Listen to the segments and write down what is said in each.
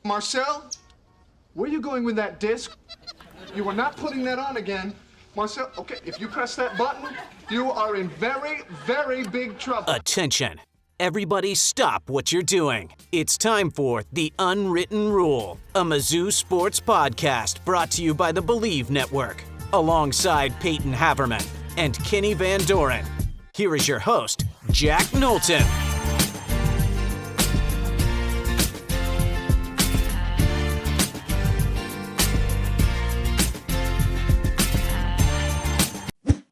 Marcel, where are you going with that disc? You are not putting that on again. Marcel, okay, if you press that button, you are in very, very big trouble. Attention. Everybody stop what you're doing. It's time for The Unwritten Rule, a Mizzou sports podcast brought to you by the Believe Network, alongside Payton Haverman and Kenny Van Doren. Here is your host, Jack Knowlton.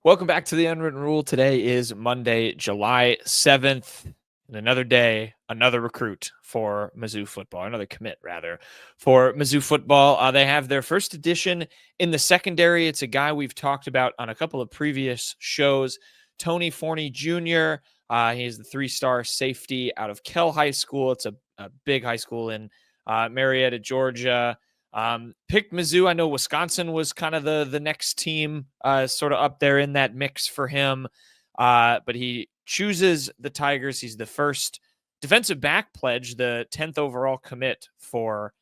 Welcome back to The Unwritten Rule. Today is Monday, July 7th, and another day, another recruit for Mizzou football, another commit, rather, for Mizzou football. They have their first edition in the secondary. It's a guy we've talked about on a couple of previous shows, Tony Forney Jr. He is the three-star safety out of Kell High School. It's a big high school in Marietta, Georgia. Picked Mizzou. I know Wisconsin was kind of the next team sort of up there in that mix for him. But he chooses the Tigers. He's the first defensive back pledge, the 10th overall commit for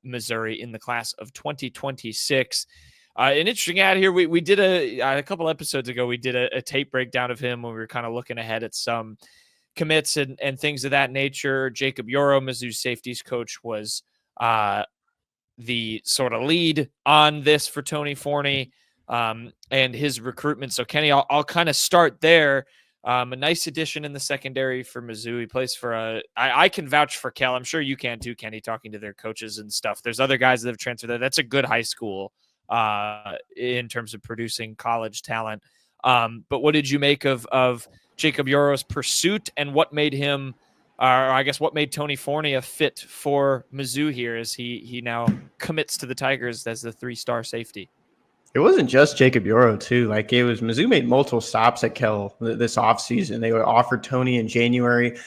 Missouri in the class of 2026. An interesting ad here. We did a couple episodes ago, we did a tape breakdown of him when we were kind of looking ahead at some commits and things of that nature. Jacob Yoro, Mizzou's safeties coach, was the sort of lead on this for Tony Forney and his recruitment. So Kenny, I'll kind of start there. A nice addition in the secondary for Mizzou. He plays for I can vouch for Kell. I'm sure you can too, Kenny, talking to their coaches and stuff. There's other guys that have transferred there. That's a good high school in terms of producing college talent. But what did you make of Jacob Yoro's pursuit, and what made him or I guess what made Tony Forney a fit for Mizzou here as he now commits to the Tigers as the three-star safety? It wasn't just Jacob Yoro, too. Like, it was Mizzou made multiple stops at Kell this offseason. They offered Tony in January.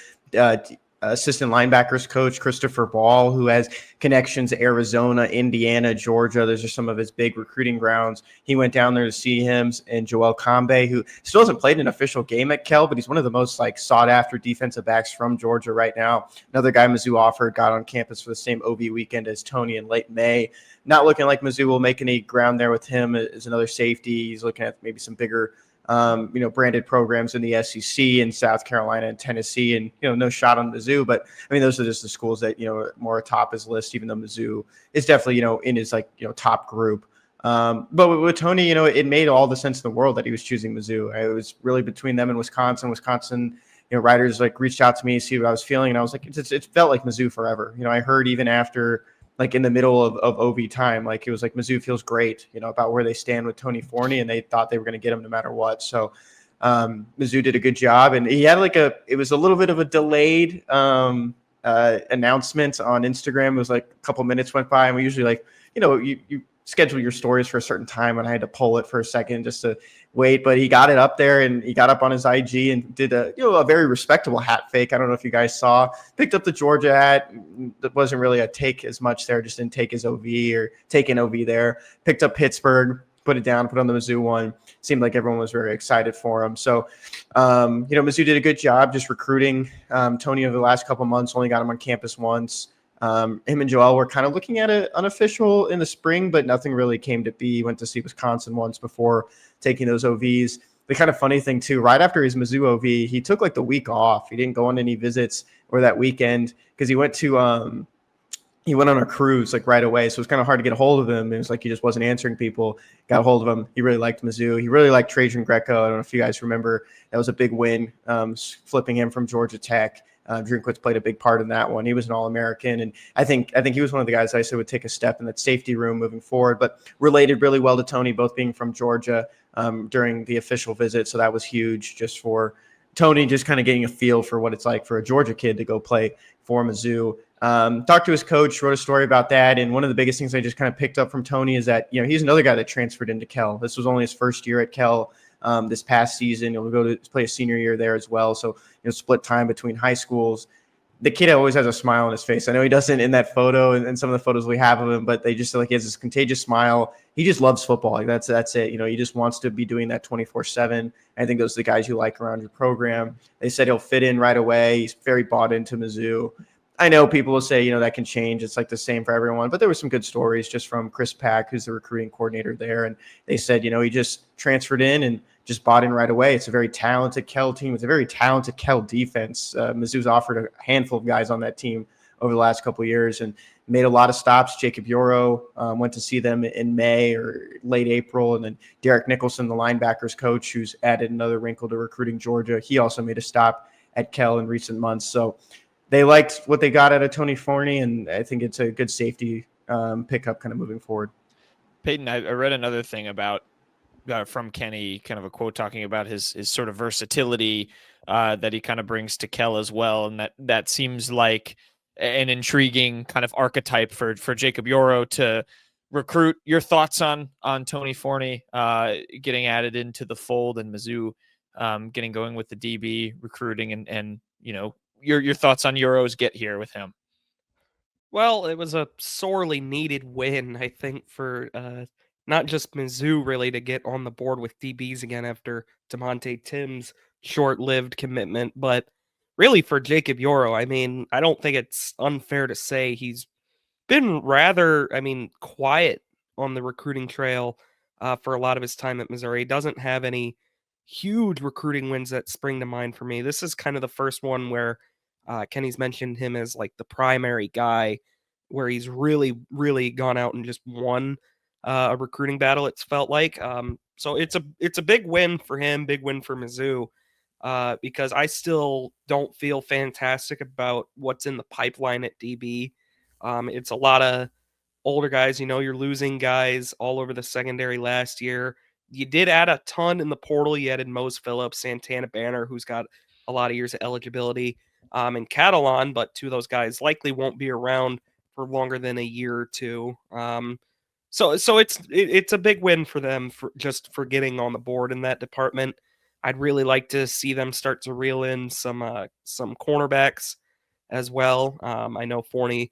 Assistant linebackers coach Christopher Ball, who has connections to Arizona, Indiana, Georgia. Those are some of his big recruiting grounds. He went down there to see him, and Joel Kambe, who still hasn't played an official game at Kell, but he's one of the most sought after defensive backs from Georgia right now. Another guy Mizzou offered got on campus for the same OV weekend as Tony in late May. Not looking like Mizzou will make any ground there with him as another safety. He's looking at maybe some bigger branded programs in the SEC in South Carolina and Tennessee, and, no shot on Mizzou. But I mean, those are just the schools that, more atop his list, even though Mizzou is definitely, in his top group. But with Tony, it made all the sense in the world that he was choosing Mizzou. It was really between them and Wisconsin. Writers reached out to me, see what I was feeling. And I was like, it felt like Mizzou forever. I heard even after, in the middle of OV time, it was like Mizzou feels great, about where they stand with Tony Forney, and they thought they were going to get him no matter what. So Mizzou did a good job, and he had it was a little bit of a delayed announcement on Instagram. It was a couple minutes went by, and we usually you schedule your stories for a certain time, and I had to pull it for a second just to wait, but he got it up there, and he got up on his IG and did a very respectable hat fake. I don't know if you guys saw. Picked up the Georgia hat. That wasn't really a take as much there. Just didn't take his OV or take an OV there. Picked up Pittsburgh, put it down, put on the Mizzou one. Seemed like everyone was very excited for him. So, Mizzou did a good job just recruiting Tony over the last couple months. Only got him on campus once. Him and Joel were kind of looking at it unofficial in the spring, but nothing really came to be. He went to see Wisconsin once before taking those OVs. The kind of funny thing too, right after his Mizzou OV, he took the week off. He didn't go on any visits or that weekend because he went to he went on a cruise right away. So it was kind of hard to get a hold of him. It was he just wasn't answering people. Got a hold of him. He really liked Mizzou. He really liked Trajan Greco. I don't know if you guys remember. That was a big win, flipping him from Georgia Tech. Drinkwitz played a big part in that one. He was an All-American, and I think he was one of the guys I said would take a step in that safety room moving forward, but related really well to Tony, both being from Georgia during the official visit. So that was huge just for Tony, just kind of getting a feel for what it's like for a Georgia kid to go play for Mizzou. Talked to his coach, wrote a story about that, and one of the biggest things I just kind of picked up from Tony is that, he's another guy that transferred into Kell. This was only his first year at Kell. This past season, he'll go to play a senior year there as well. So, split time between high schools. The kid always has a smile on his face. I know he doesn't in that photo and some of the photos we have of him, but they just he has this contagious smile. He just loves football. That's it. He just wants to be doing that 24/7. I think those are the guys you like around your program. They said he'll fit in right away. He's very bought into Mizzou. I know people will say, that can change. It's like the same for everyone. But there were some good stories just from Chris Pack, who's the recruiting coordinator there. And they said, he just transferred in and just bought in right away. It's a very talented Kell team. It's a very talented Kell defense. Mizzou's offered a handful of guys on that team over the last couple of years and made a lot of stops. Jacob Euro went to see them in May or late April. And then Derek Nicholson, the linebackers coach, who's added another wrinkle to recruiting Georgia. He also made a stop at Kell in recent months. So they liked what they got out of Tony Forney, and I think it's a good safety pickup kind of moving forward. Payton, I read another thing about from Kenny, kind of a quote talking about his sort of versatility that he kind of brings to Kell as well, and that seems like an intriguing kind of archetype for Jacob Euro to recruit. Your thoughts on Tony Forney getting added into the fold and Mizzou getting going with the DB recruiting and your thoughts on Euro's get here with him? Well, it was a sorely needed win, I think, for not just Mizzou really to get on the board with DBs again after DeMonte Tim's short-lived commitment, but really for Jacob Euro. I mean, I don't think it's unfair to say he's been rather, quiet on the recruiting trail for a lot of his time at Missouri. He doesn't have any huge recruiting wins that spring to mind for me. This is kind of the first one where Kenny's mentioned him as like the primary guy, where he's really, really gone out and just won a recruiting battle. It's felt like so it's a big win for him, big win for Mizzou, because I still don't feel fantastic about what's in the pipeline at DB. It's a lot of older guys. You're losing guys all over the secondary last year. You did add a ton in the portal. You added Mose Phillips, Santana Banner, who's got a lot of years of eligibility, and Catalan, but two of those guys likely won't be around for longer than a year or two. So it's a big win for them for getting on the board in that department. I'd really like to see them start to reel in some cornerbacks as well. I know Forney,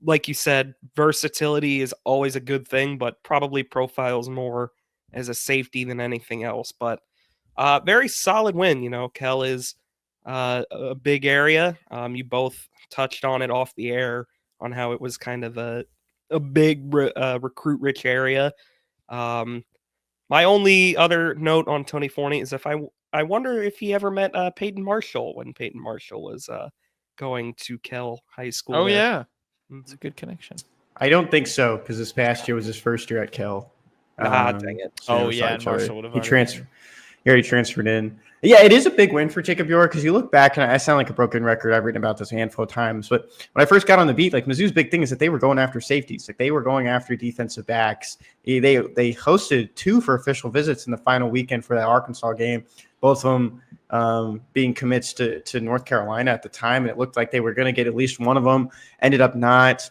like you said, versatility is always a good thing, but probably profiles more as a safety than anything else. But very solid win. Kell is a big area. You both touched on it off the air on how it was kind of a big recruit rich area. My only other note on Tony Forney is I wonder if he ever met Payton Marshall when Payton Marshall was going to Kell High School. Oh, there. yeah. It's a good connection. I don't think so, because this past year was his first year at Kell. Dang it. So and Marshall would have he already transferred in. Yeah, it is a big win for Jacob York, because you look back, and I sound like a broken record. I've written about this a handful of times. But when I first got on the beat, like Mizzou's big thing is that they were going after safeties. Like they were going after defensive backs. They hosted 2 for official visits in the final weekend for that Arkansas game, both of them being commits to North Carolina at the time. And it looked like they were going to get at least one of them. Ended up not.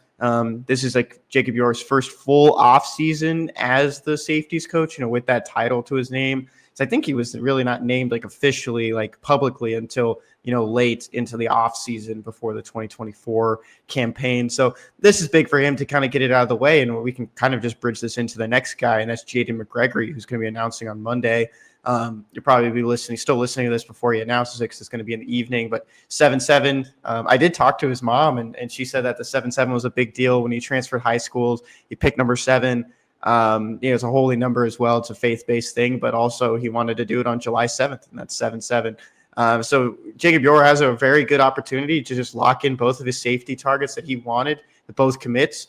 This is like Jacob York's first full offseason as the safeties coach, with that title to his name. So I think he was really not named like officially, like publicly until, late into the offseason before the 2024 campaign. So this is big for him to kind of get it out of the way. And we can kind of just bridge this into the next guy, and that's Jayden McGregory, who's going to be announcing on Monday. You'll probably be still listening to this before he announces it, because it's going to be in the evening. But 7-7, I did talk to his mom, and she said that the 7-7 was a big deal when he transferred high schools. He picked number 7. It's a holy number as well. It's a faith-based thing, but also he wanted to do it on July 7th, and that's 7-7. So Jacob Yor has a very good opportunity to just lock in both of his safety targets that he wanted, both commits,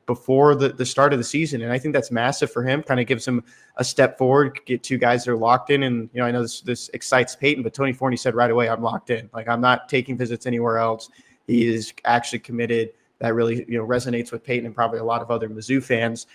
before the start of the season. And I think that's massive for him. Kind of gives him a step forward, get 2 guys that are locked in. And, I know this excites Payton, but Tony Forney said right away, I'm locked in. Like, I'm not taking visits anywhere else. He is actually committed. That really, resonates with Payton and probably a lot of other Mizzou fans.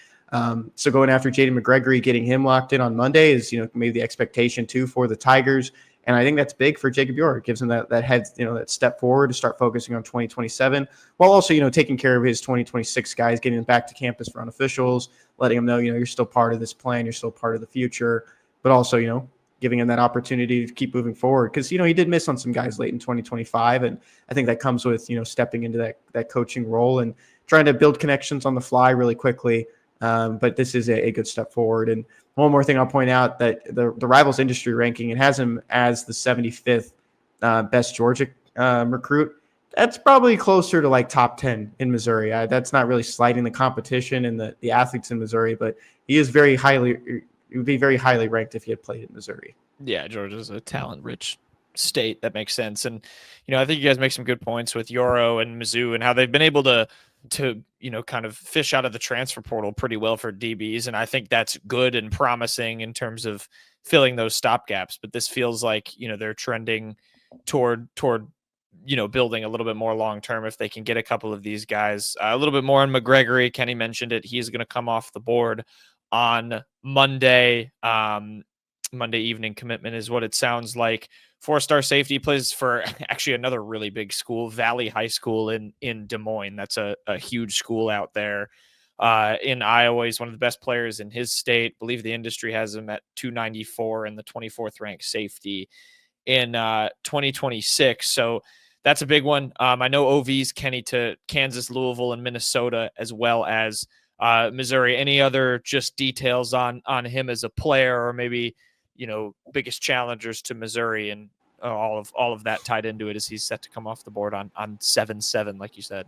So going after Jayden McGregory, getting him locked in on Monday is, maybe the expectation too for the Tigers. And I think that's big for Jacob York. It gives him that head, that step forward to start focusing on 2027, while also, taking care of his 2026 guys, getting them back to campus for unofficials, letting them know, you're still part of this plan, you're still part of the future, but also, giving him that opportunity to keep moving forward. Because, he did miss on some guys late in 2025. And I think that comes with, stepping into that coaching role and trying to build connections on the fly really quickly. But this is a good step forward. And one more thing I'll point out, that the Rivals industry ranking, it has him as the 75th best Georgia recruit. That's probably closer to like top 10 in Missouri. That's not really slighting the competition and the athletes in Missouri, but he is he would be very highly ranked if he had played in Missouri. Yeah, Georgia's a talent-rich state. That makes sense. And, I think you guys make some good points with Yoro and Mizzou and how they've been able to kind of fish out of the transfer portal pretty well for DBs. And I think that's good and promising in terms of filling those stopgaps. But this feels like, they're trending toward building a little bit more long-term if they can get a couple of these guys. A little bit more on McGregory. Kenny mentioned it. He's going to come off the board on Monday. Monday evening commitment is what it sounds like. 4-star safety, plays for actually another really big school, Valley High School in Des Moines. That's a huge school out there in Iowa. He's one of the best players in his state. I believe the industry has him at 294 and the 24th ranked safety in 2026. So that's a big one. I know OV's Kenny to Kansas, Louisville, and Minnesota, as well as Missouri. Any other just details on him as a player, or maybe biggest challengers to Missouri, and all of that tied into it as he's set to come off the board on 7-7, like you said?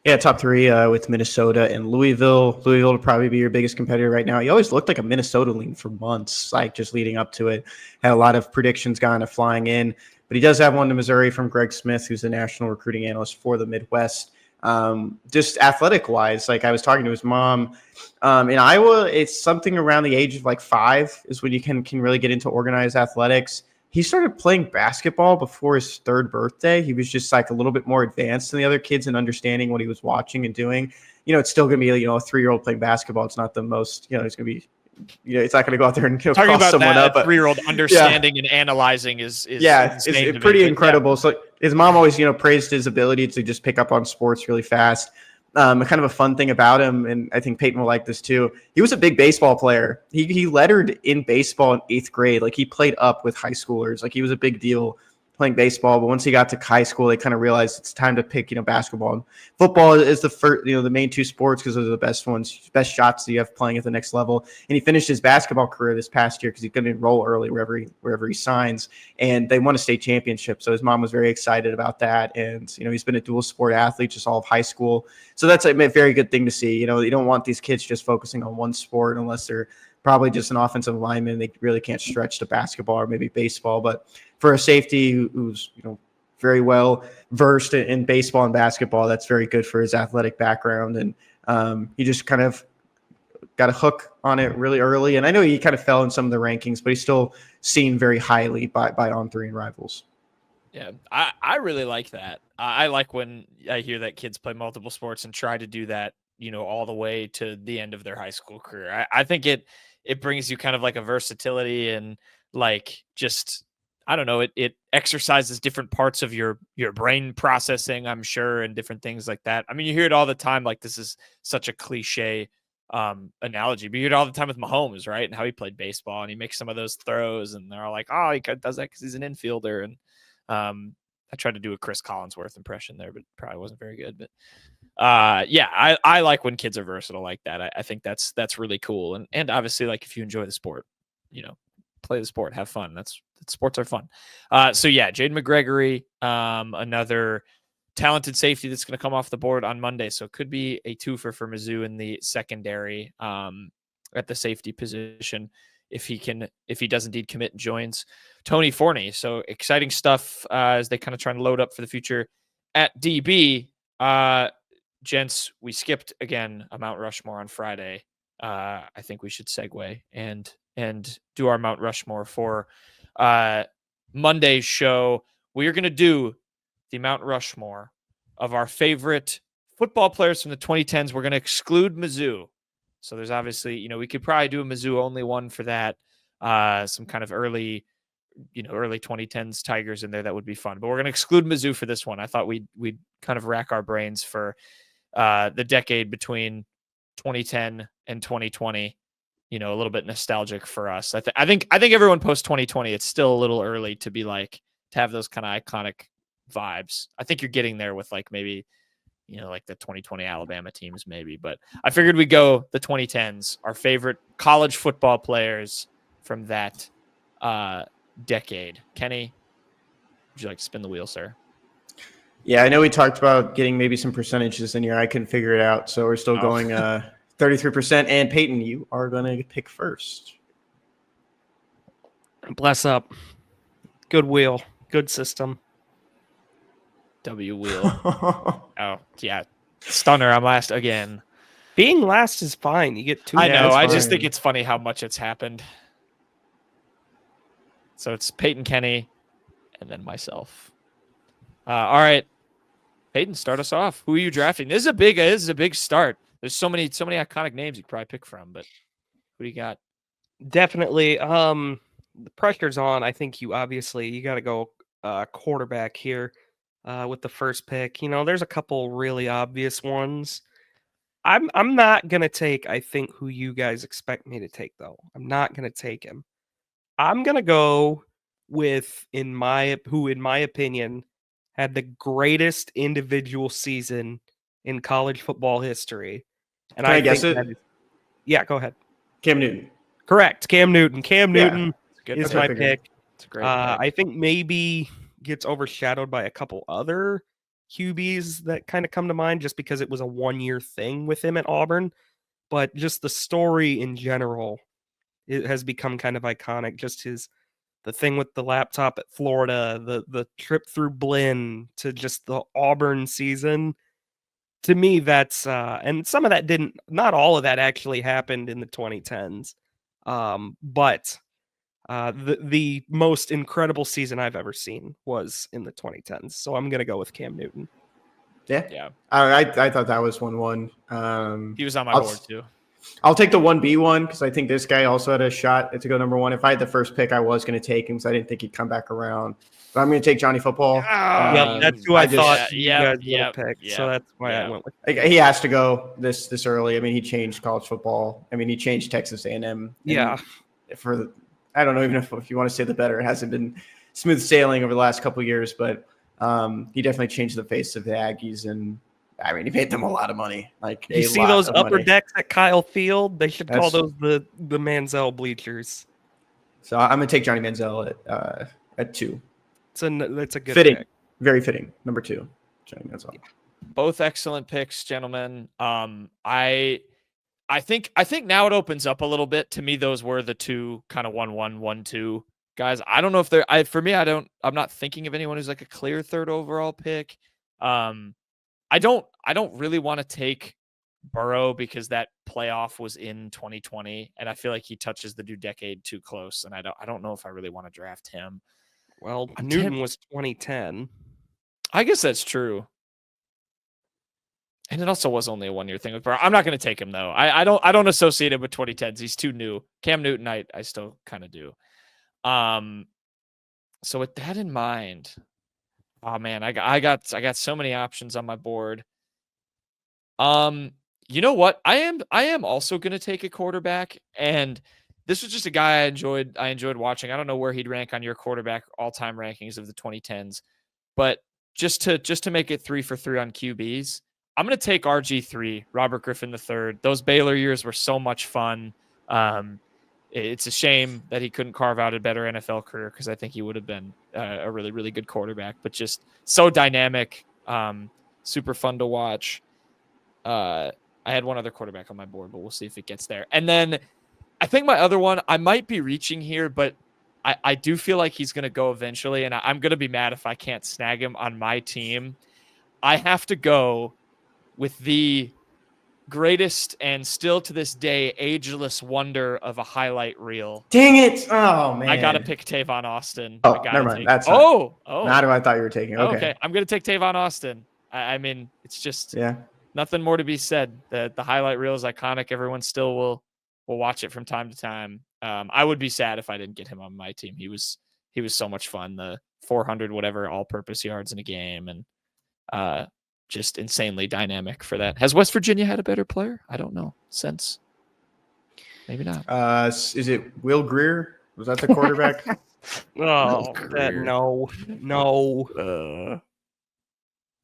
Yeah, top 3 with Minnesota and Louisville. Louisville would probably be your biggest competitor right now. He always looked like a Minnesota lean for months, like just leading up to it. Had a lot of predictions kind of flying in, but he does have one to Missouri from Greg Smith, who's the national recruiting analyst for the Midwest. Just athletic wise, like I was talking to his mom, in Iowa, it's something around the age of like 5 is when you can really get into organized athletics. He started playing basketball before his 3rd birthday. He was just like a little bit more advanced than the other kids in understanding what he was watching and doing. It's still going to be, a 3-year-old playing basketball. It's not the most, it's going to be, it's not going to go out there and talking cross about someone that, up. A 3-year-old understanding and analyzing is it's pretty incredible. Yeah. So his mom always, praised his ability to just pick up on sports really fast. Kind of a fun thing about him, and I think Payton will like this too. He was a big baseball player. He lettered in baseball in 8th grade. Like he played up with high schoolers. Like he was a big deal playing baseball. But once he got to high school, they kind of realized it's time to pick, basketball. And football is the first, the main 2 sports because those are the best ones, best shots that you have playing at the next level. And he finished his basketball career this past year because he's going to enroll early wherever he signs. And they won a state championship. So his mom was very excited about that. And, he's been a dual sport athlete just all of high school. So that's a very good thing to see. You don't want these kids just focusing on one sport unless they're probably just an offensive lineman. They really can't stretch to basketball or maybe baseball. But for a safety who's very well versed in baseball and basketball, that's very good for his athletic background. And he just kind of got a hook on it really early. And I know he kind of fell in some of the rankings, but he's still seen very highly by On3 and Rivals. Yeah, I really like that. I like when I hear that kids play multiple sports and try to do that, all the way to the end of their high school career. I think it brings you kind of like a versatility and like just, I don't know, it exercises different parts of your brain processing, I'm sure, and different things like that. I mean, you hear it all the time. Like this is such a cliche analogy, but you hear it all the time with Mahomes, right? And how he played baseball and he makes some of those throws and they're all like, oh, he does that because he's an infielder. And I tried to do a Chris Collinsworth impression there, but probably wasn't very good. But yeah, I like when kids are versatile like that. I think that's really cool. And obviously, like if you enjoy the sport, play the sport, have fun. Sports are fun. So yeah, Jayden McGregory, another talented safety that's going to come off the board on Monday. So it could be a twofer for Mizzou in the secondary at the safety position if he does indeed commit and joins Tony Forney. So exciting stuff as they kind of try to load up for the future at DB. Gents, we skipped again a Mount Rushmore on Friday. I think we should segue and do our Mount Rushmore for Monday's show. We are going to do the Mount Rushmore of our favorite football players from the 2010s. We're going to exclude Mizzou. So there's obviously, we could probably do a Mizzou only one for that. Some kind of early 2010s Tigers in there. That would be fun. But we're going to exclude Mizzou for this one. I thought we'd kind of rack our brains for the decade between 2010 and 2020. A little bit nostalgic for us. I think everyone post 2020. It's still a little early to be like to have those kind of iconic vibes. I think you're getting there with like maybe like the 2020 Alabama teams maybe, but I figured we'd go the 2010s, our favorite college football players from that decade. Kenny, would you like to spin the wheel, sir? Yeah, I know we talked about getting maybe some percentages in here. I couldn't figure it out, so we're still going 33%. And Payton, you are going to pick first. Bless up. Good wheel. Good system. W wheel. Oh, yeah. Stunner, I'm last again. Being last is fine. You get 2. I know. I fine. just think it's funny how much it's happened. So it's Peyton, Kenny, and then myself. All right. Peyton, start us off. Who are you drafting? This is a big start. There's so many iconic names you could probably pick from, but who do you got? Definitely. The pressure's on. I think you got to go quarterback here with the first pick. There's a couple really obvious ones. I'm not gonna take, I think, who you guys expect me to take, though. I'm not gonna take him. I'm gonna go with in my opinion had the greatest individual season in college football history. And Can I guess it? Yeah, go ahead. Cam Newton. Correct. Cam Newton. Cam Newton is That's what I my figured. pick. It's a great pick. I think maybe gets overshadowed by a couple other QBs that kind of come to mind just because it was a 1-year thing with him at Auburn. But just the story in general, it has become kind of iconic. Just the thing with the laptop at Florida, the trip through Blinn to just the Auburn season. To me, that's and some of that not all of that actually happened in the 2010s. But the most incredible season I've ever seen was in the 2010s. So I'm going to go with Cam Newton. Yeah. I thought that was 1-1. He was on my board too. I'll take the 1B one because I think this guy also had a shot to go number 1. If I had the first pick, I was going to take him because I didn't think he'd come back around. But I'm going to take Johnny Football. That's who I thought you guys would pick. So that's why I went with him. He has to go this early. I mean, he changed college football. I mean, he changed Texas A&M. Yeah. I don't know even if you want to say the better. It hasn't been smooth sailing over the last couple of years, but he definitely changed the face of the Aggies, and I mean, he paid them a lot of money. Like, you see those upper decks at Kyle Field? They should call those the Manziel bleachers. So I'm gonna take Johnny Manziel at 2. That's a good fitting, pick. Very fitting. Number 2, Johnny Manziel. Both excellent picks, gentlemen. I think now it opens up a little bit. To me, those were the two kind of 1-1, 1-2 guys. I don't know if they're. For me, I'm not thinking of anyone who's like a clear third overall pick. I don't really want to take Burrow because that playoff was in 2020, and I feel like he touches the new decade too close, and I don't know if I really want to draft him. Well, Newton was 2010. I guess that's true. And it also was only a 1-year thing with Burrow. I'm not going to take him though. I don't associate him with 2010s. He's too new. Cam Newton, I still kind of do. So with that in mind, oh man, I got so many options on my board. You know what? I am also going to take a quarterback, and this was just a guy I enjoyed watching. I don't know where he'd rank on your quarterback all-time rankings of the 2010s, but just to make it 3 for 3 on QBs, I'm going to take RG3, Robert Griffin III. Those Baylor years were so much fun. It's a shame that he couldn't carve out a better NFL career because I think he would have been a really, really good quarterback, but just so dynamic, super fun to watch. I had one other quarterback on my board, but we'll see if it gets there. And then I think my other one, I might be reaching here, but I do feel like he's going to go eventually, and I'm going to be mad if I can't snag him on my team. I have to go with the greatest and still to this day ageless wonder of a highlight reel. Dang it! Oh man, I gotta pick Tavon Austin. Oh, never mind. That's not who I thought you were taking. Okay, I'm gonna take Tavon Austin. I mean, it's just yeah, nothing more to be said. The highlight reel is iconic. Everyone still will watch it from time to time. I would be sad if I didn't get him on my team. He was so much fun. The 400 whatever all-purpose yards in a game, and just insanely dynamic for that. Has West Virginia had a better player? I don't know. Since maybe not. Is it Will Grier? Was that the quarterback? No.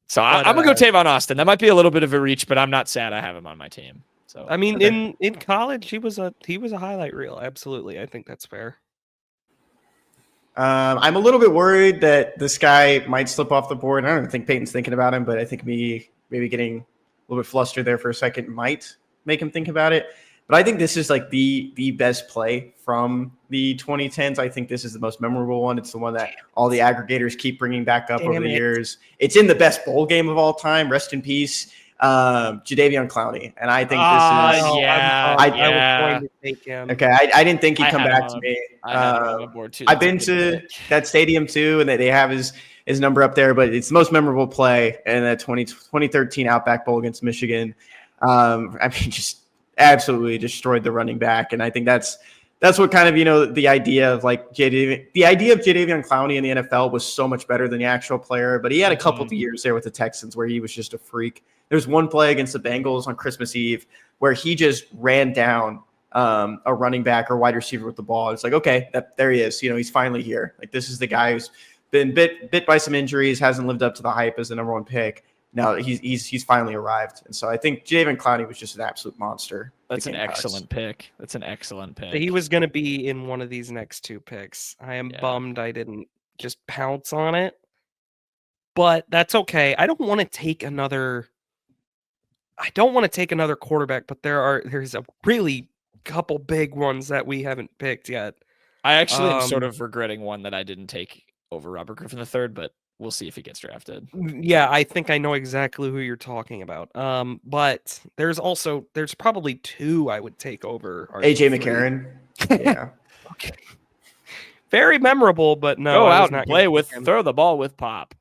So I'm gonna go Tavon Austin. That might be a little bit of a reach, but I'm not sad I have him on my team. So I mean, in college, he was a highlight reel. Absolutely, I think that's fair. I'm a little bit worried that this guy might slip off the board. I don't think Payton's thinking about him, but I think maybe getting a little bit flustered there for a second might make him think about it. But I think this is like the best play from the 2010s. I think this is the most memorable one. It's the one that all the aggregators keep bringing back up over the years. It's in the best bowl game of all time. Rest in peace, Jadeveon Clowney. And I think this is I was going to take him. Okay, I didn't think he'd come back to me. I had him on the board too. I've been to that stadium too, and they have his number up there. But it's the most memorable play in that 2013 Outback Bowl against Michigan. I mean, just absolutely destroyed the running back, and I think that's what kind of the idea of like Jadeveon Clowney in the NFL was so much better than the actual player. But he had a couple of years there with the Texans where he was just a freak. There's one play against the Bengals on Christmas Eve where he just ran down a running back or wide receiver with the ball. It's like, okay, there he is. He's finally here. Like, this is the guy who's been bit by some injuries, hasn't lived up to the hype as the number one pick. Now he's finally arrived. And so I think Jadeveon Clowney was just an absolute monster. That's an excellent pick. He was going to be in one of these next two picks. I am bummed I didn't just pounce on it, but that's okay. I don't want to take another quarterback, but there's a really couple big ones that we haven't picked yet. I actually am sort of regretting one that I didn't take over Robert Griffin III, but we'll see if he gets drafted. Yeah, I think I know exactly who you're talking about. But there's probably two I would take over. AJ McCarron. Yeah. Okay. Very memorable, but no. Go out and throw the ball with Pop.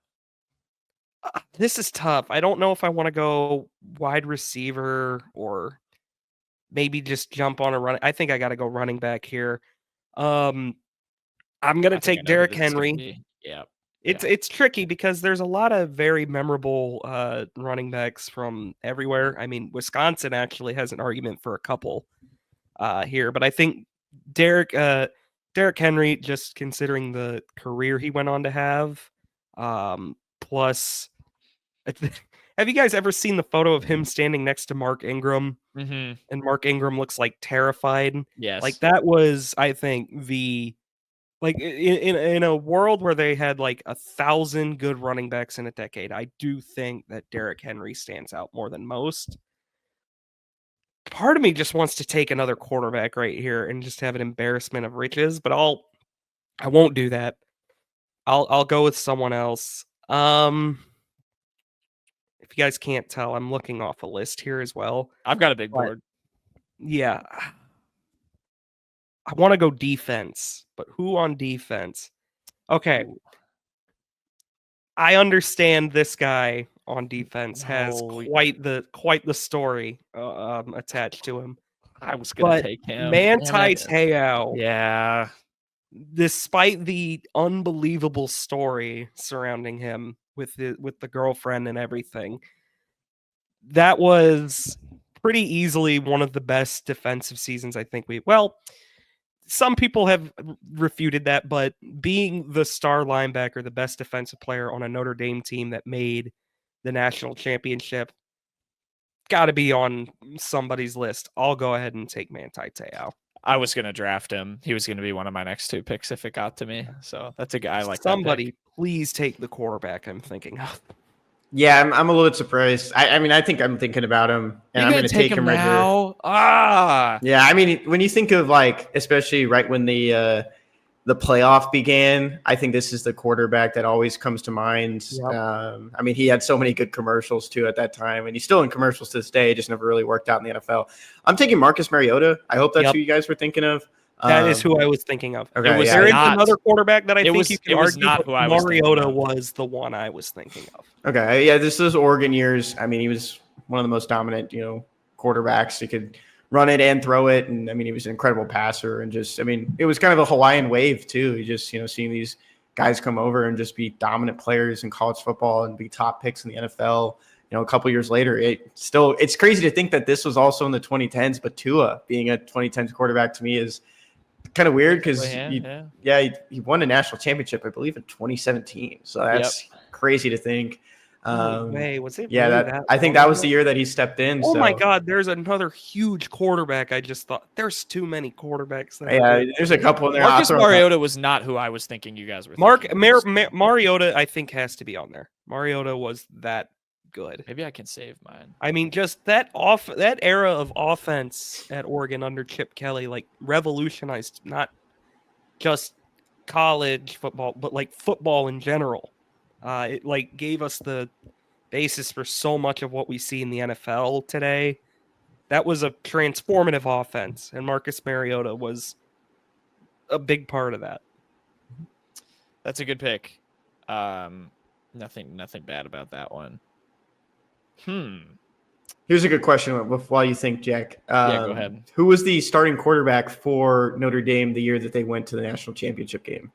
This is tough. I don't know if I want to go wide receiver or maybe just jump on a run. I think I got to go running back here. I'm going to take Derrick Henry. Yeah. It's tricky because there's a lot of very memorable running backs from everywhere. I mean, Wisconsin actually has an argument for a couple here, but I think Derrick Henry, just considering the career he went on to have, plus, have you guys ever seen the photo of him standing next to Mark Ingram? Mm-hmm. And Mark Ingram looks like terrified. Yes, like that was, I think, in a world where they had like 1,000 good running backs in a decade, I do think that Derrick Henry stands out more than most. Part of me just wants to take another quarterback right here and just have an embarrassment of riches, but I won't do that. I'll go with someone else. If you guys can't tell, I'm looking off a list here as well. I've got a big board. Yeah. I want to go defense, but who on defense? Okay. I understand this guy on defense has quite the story attached to him. I was going to take him. Manti Te'o. Yeah. Despite the unbelievable story surrounding him with the girlfriend and everything, that was pretty easily one of the best defensive seasons I think some people have refuted that, but being the star linebacker, the best defensive player on a Notre Dame team that made the national championship, got to be on somebody's list. I'll go ahead and take Manti Te'o. I was going to draft him. He was going to be one of my next two picks if it got to me. So that's a guy like somebody. Please take the quarterback I'm thinking of. Yeah, I'm a little bit surprised. I mean, I think I'm thinking about him, and I'm going to take him now. Yeah, I mean, when you think of like, especially right when the playoff began, I think this is the quarterback that always comes to mind. Yep. I mean, he had so many good commercials too at that time, and he's still in commercials to this day. Just never really worked out in the NFL. I'm taking Marcus Mariota. I hope that's who you guys were thinking of. That is who I was thinking of. Okay, there is another quarterback that I think you can argue, not who I was Mariota was the one I was thinking of. Okay, yeah, this is Oregon years. I mean, he was one of the most dominant, quarterbacks. He could run it and throw it, and I mean, he was an incredible passer. And just, I mean, it was kind of a Hawaiian wave too. You just, seeing these guys come over and just be dominant players in college football and be top picks in the NFL. A couple years later, it's crazy to think that this was also in the 2010s. But Tua being a 2010s quarterback to me is kind of weird because he won a national championship, I believe, in 2017. So that's crazy to think. No way. Was it Yeah, really that I think long that was ago? the year that he stepped in. Oh my so. God, there's another huge quarterback. I just thought there's too many quarterbacks that are Yeah, good. there's a couple in there. Marcus Mariota was not who I was thinking you guys were thinking. Mariota, I think, has to be on there. Mariota was that good. Maybe I can save mine. I mean, just that era of offense at Oregon under Chip Kelly, like revolutionized not just college football, but like football in general. It like gave us the basis for so much of what we see in the NFL today. That was a transformative offense, and Marcus Mariota was a big part of that. That's a good pick. Nothing bad about that one. Here's a good question while you think, Jack. Yeah, go ahead. Who was the starting quarterback for Notre Dame the year that they went to the national championship game?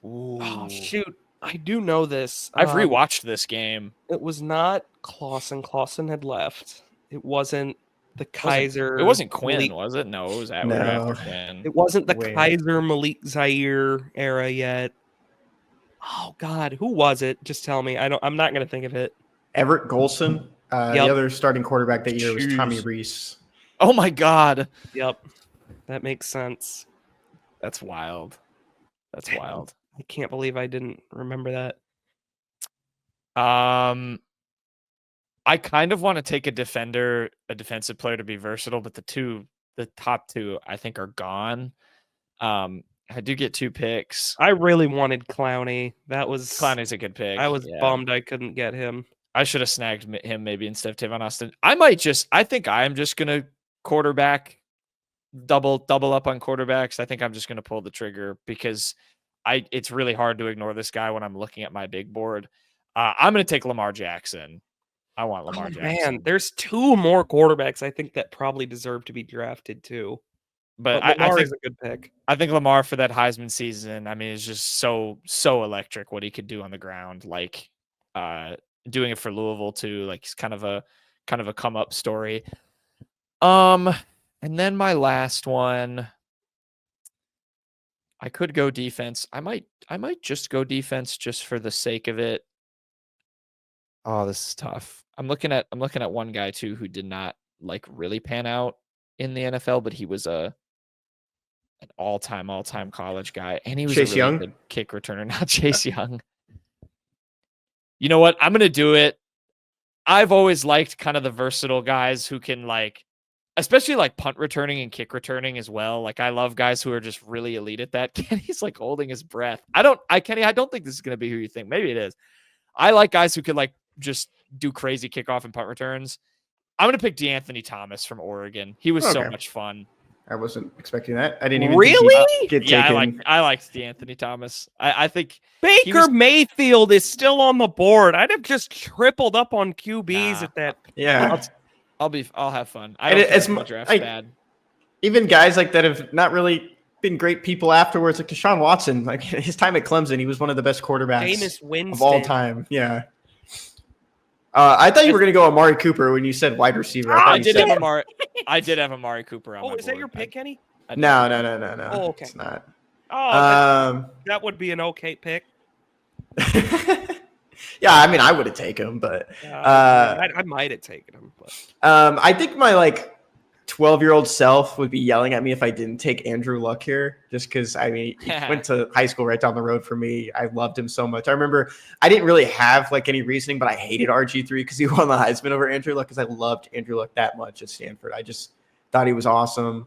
Oh, shoot. I do know this. I've rewatched this game. It was not Clausen. Clausen had left. It wasn't the Kaiser. It wasn't Quinn, Malik, was it? No, it was No. after Quinn. It wasn't the Wait. Kaiser Malik Zaire era yet. Oh God, who was it? Just tell me. I'm not gonna think of it. Everett Golson. Yep. The other starting quarterback that year was Tommy Jeez. Reese. Oh my God. Yep, that makes sense. That's wild. That's wild. I can't believe I didn't remember that. I kind of want to take a defensive player to be versatile, but the top two I think are gone. I do get 2 picks. I really wanted Clowney. Clowney's a good pick. I was yeah. bummed I couldn't get him. I should have snagged him maybe instead of Tavon Austin. I think I'm just gonna quarterback double up on quarterbacks. I think I'm just gonna pull the trigger because it's really hard to ignore this guy when I'm looking at my big board. I'm gonna take Lamar Jackson. I want Lamar Jackson. Man, there's 2 more quarterbacks I think that probably deserve to be drafted too. But Lamar I think is a good pick. I think Lamar for that Heisman season. I mean, it's just so electric what he could do on the ground. Like doing it for Louisville too. Like he's kind of a come up story. And then my last one, I could go defense. I might just go defense just for the sake of it. Oh, this is tough. I'm looking at one guy too who did not like really pan out in the NFL, but he was an all-time college guy, and he was Chase a really Young? good kick returner. Not Chase Young. You know what? I'm gonna do it. I've always liked kind of the versatile guys who can especially like punt returning and kick returning as well. Like I love guys who are just really elite at that. Kenny's like holding his breath. Kenny, I don't think this is gonna be who you think. Maybe it is. I like guys who could just do crazy kickoff and punt returns. I'm gonna pick DeAnthony Thomas from Oregon. He was so much fun. I wasn't expecting that. I didn't even Really? think he'd get Yeah, taken. I liked DeAnthony Thomas. I think Baker Mayfield is still on the board. I'd have just tripled up on QBs Nah. at that. Yeah. I'll have fun. I And don't it's think the draft's bad. Even guys like that have not really been great people afterwards, like Deshaun Watson. Like his time at Clemson, he was one of the best quarterbacks Jameis Winston of all time. Yeah. I thought you were going to go Amari Cooper when you said wide receiver. I you did said- have Amari Cooper on my Oh, is that board. your pick, Kenny? No. Oh, okay. It's not. Oh, that would be an okay pick. Yeah, I mean, I would have taken him, but I might have taken him. But I think my 12-year-old self would be yelling at me if I didn't take Andrew Luck here, just because I mean he went to high school right down the road from me. I loved him so much. I remember I didn't really have any reasoning, but I hated RG3 because he won the Heisman over Andrew Luck because I loved Andrew Luck that much at Stanford. I just thought he was awesome.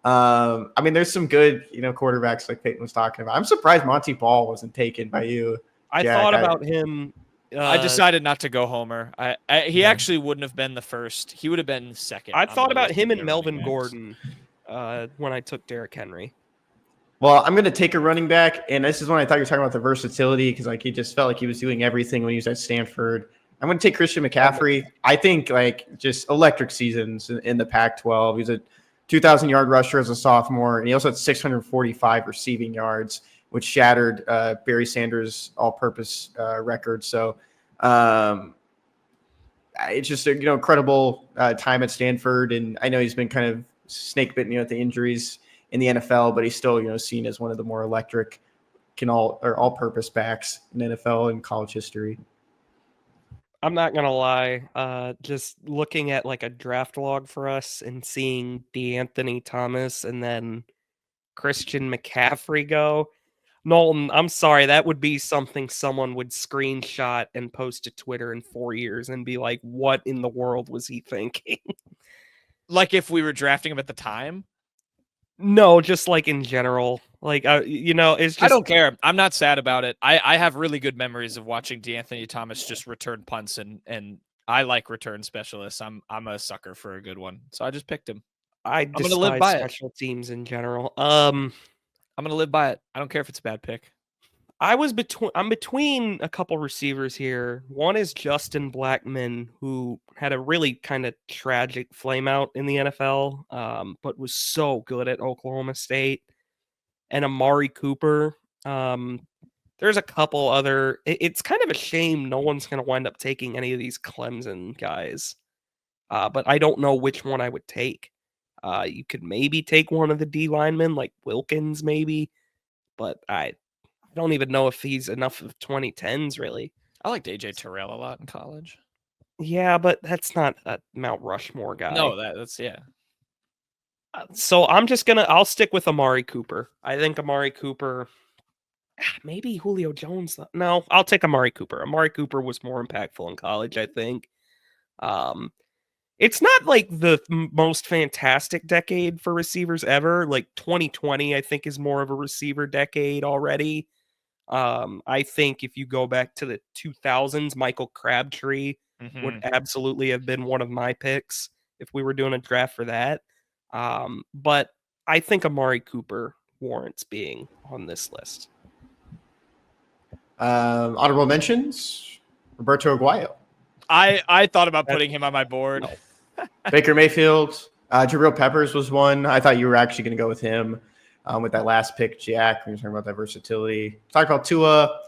I mean, there's some good quarterbacks like Payton was talking about. I'm surprised Monty Ball wasn't taken by you. I Jack. thought about him. I decided not to go Homer. He actually wouldn't have been the first. He would have been second. I on thought the about list him of and the Melvin running backs. Gordon when I took Derrick Henry. Well, I'm going to take a running back, and this is when I thought you were talking about the versatility because he just felt like he was doing everything when he was at Stanford. I'm going to take Christian McCaffrey. I think just electric seasons in the Pac-12. He's a 2,000-yard rusher as a sophomore, and he also had 645 receiving yards, which shattered Barry Sanders' all-purpose record. So it's just an incredible time at Stanford, and I know he's been kind of snake-bitten at the injuries in the NFL, but he's still seen as one of the more electric all-purpose backs in NFL and college history. I'm not gonna lie. Just looking at like a draft log for us and seeing DeAnthony Thomas and then Christian McCaffrey go. Knowlton, I'm sorry, that would be something someone would screenshot and post to Twitter in 4 years and be like, what in the world was he thinking? Like if we were drafting him at the time? No, just like in general. Like, it's just. I don't care. I'm not sad about it. I have really good memories of watching DeAnthony Thomas just return punts, and I like return specialists. I'm a sucker for a good one. So I just picked him. I gonna live despise by it. special teams in general. I'm going to live by it. I don't care if it's a bad pick. I'm between a couple receivers here. One is Justin Blackmon, who had a really kind of tragic flame out in the NFL, but was so good at Oklahoma State. And Amari Cooper. There's a couple other. It's kind of a shame no one's going to wind up taking any of these Clemson guys. But I don't know which one I would take. You could maybe take one of the D linemen, like Wilkins, maybe. But I don't even know if he's enough of 2010s, really. I liked AJ Terrell a lot in college. Yeah, but that's not a Mount Rushmore guy. No, that's yeah. So I'll stick with Amari Cooper. I think Amari Cooper, maybe Julio Jones. No, I'll take Amari Cooper. Amari Cooper was more impactful in college, I think. It's not like the most fantastic decade for receivers ever. Like 2020, I think, is more of a receiver decade already. I think if you go back to the 2000s, Michael Crabtree would absolutely have been one of my picks if we were doing a draft for that. But I think Amari Cooper warrants being on this list. Honorable mentions, Roberto Aguayo. I thought about putting him on my board. No. Baker Mayfield. Jabril Peppers was one. I thought you were actually going to go with him with that last pick, Jack. We were talking about that versatility. Talked about Tua.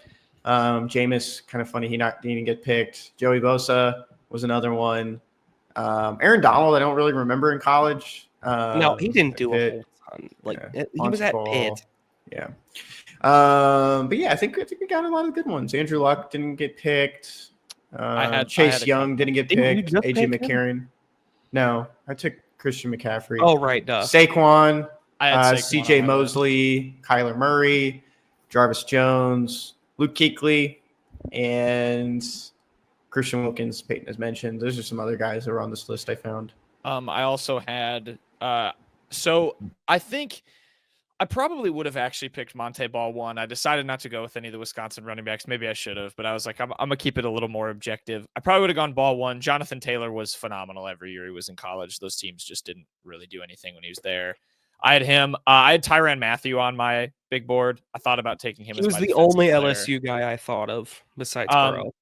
Jameis, kind of funny. He didn't get picked. Joey Bosa was another one. Aaron Donald, I don't really remember in college. No, he didn't do a whole ton. He was at Pitt. Yeah. But yeah, I think we got a lot of good ones. Andrew Luck didn't get picked. Chase Young didn't get picked. AJ McCarron. No, I took Christian McCaffrey. Oh, right. Duh. Saquon. I had CJ Mosley, Kyler Murray, Jarvis Jones, Luke Kuechly, and Christian Wilkins, Payton has mentioned. Those are some other guys that were on this list I found. I also had so I think I probably would have actually picked Monte Ball 1. I decided not to go with any of the Wisconsin running backs. Maybe I should have, but I was like, I'm going to keep it a little more objective. I probably would have gone Ball 1. Jonathan Taylor was phenomenal every year he was in college. Those teams just didn't really do anything when he was there. I had him. I had Tyrann Mathieu on my big board. I thought about taking him. He was the only LSU guy I thought of besides Burrow.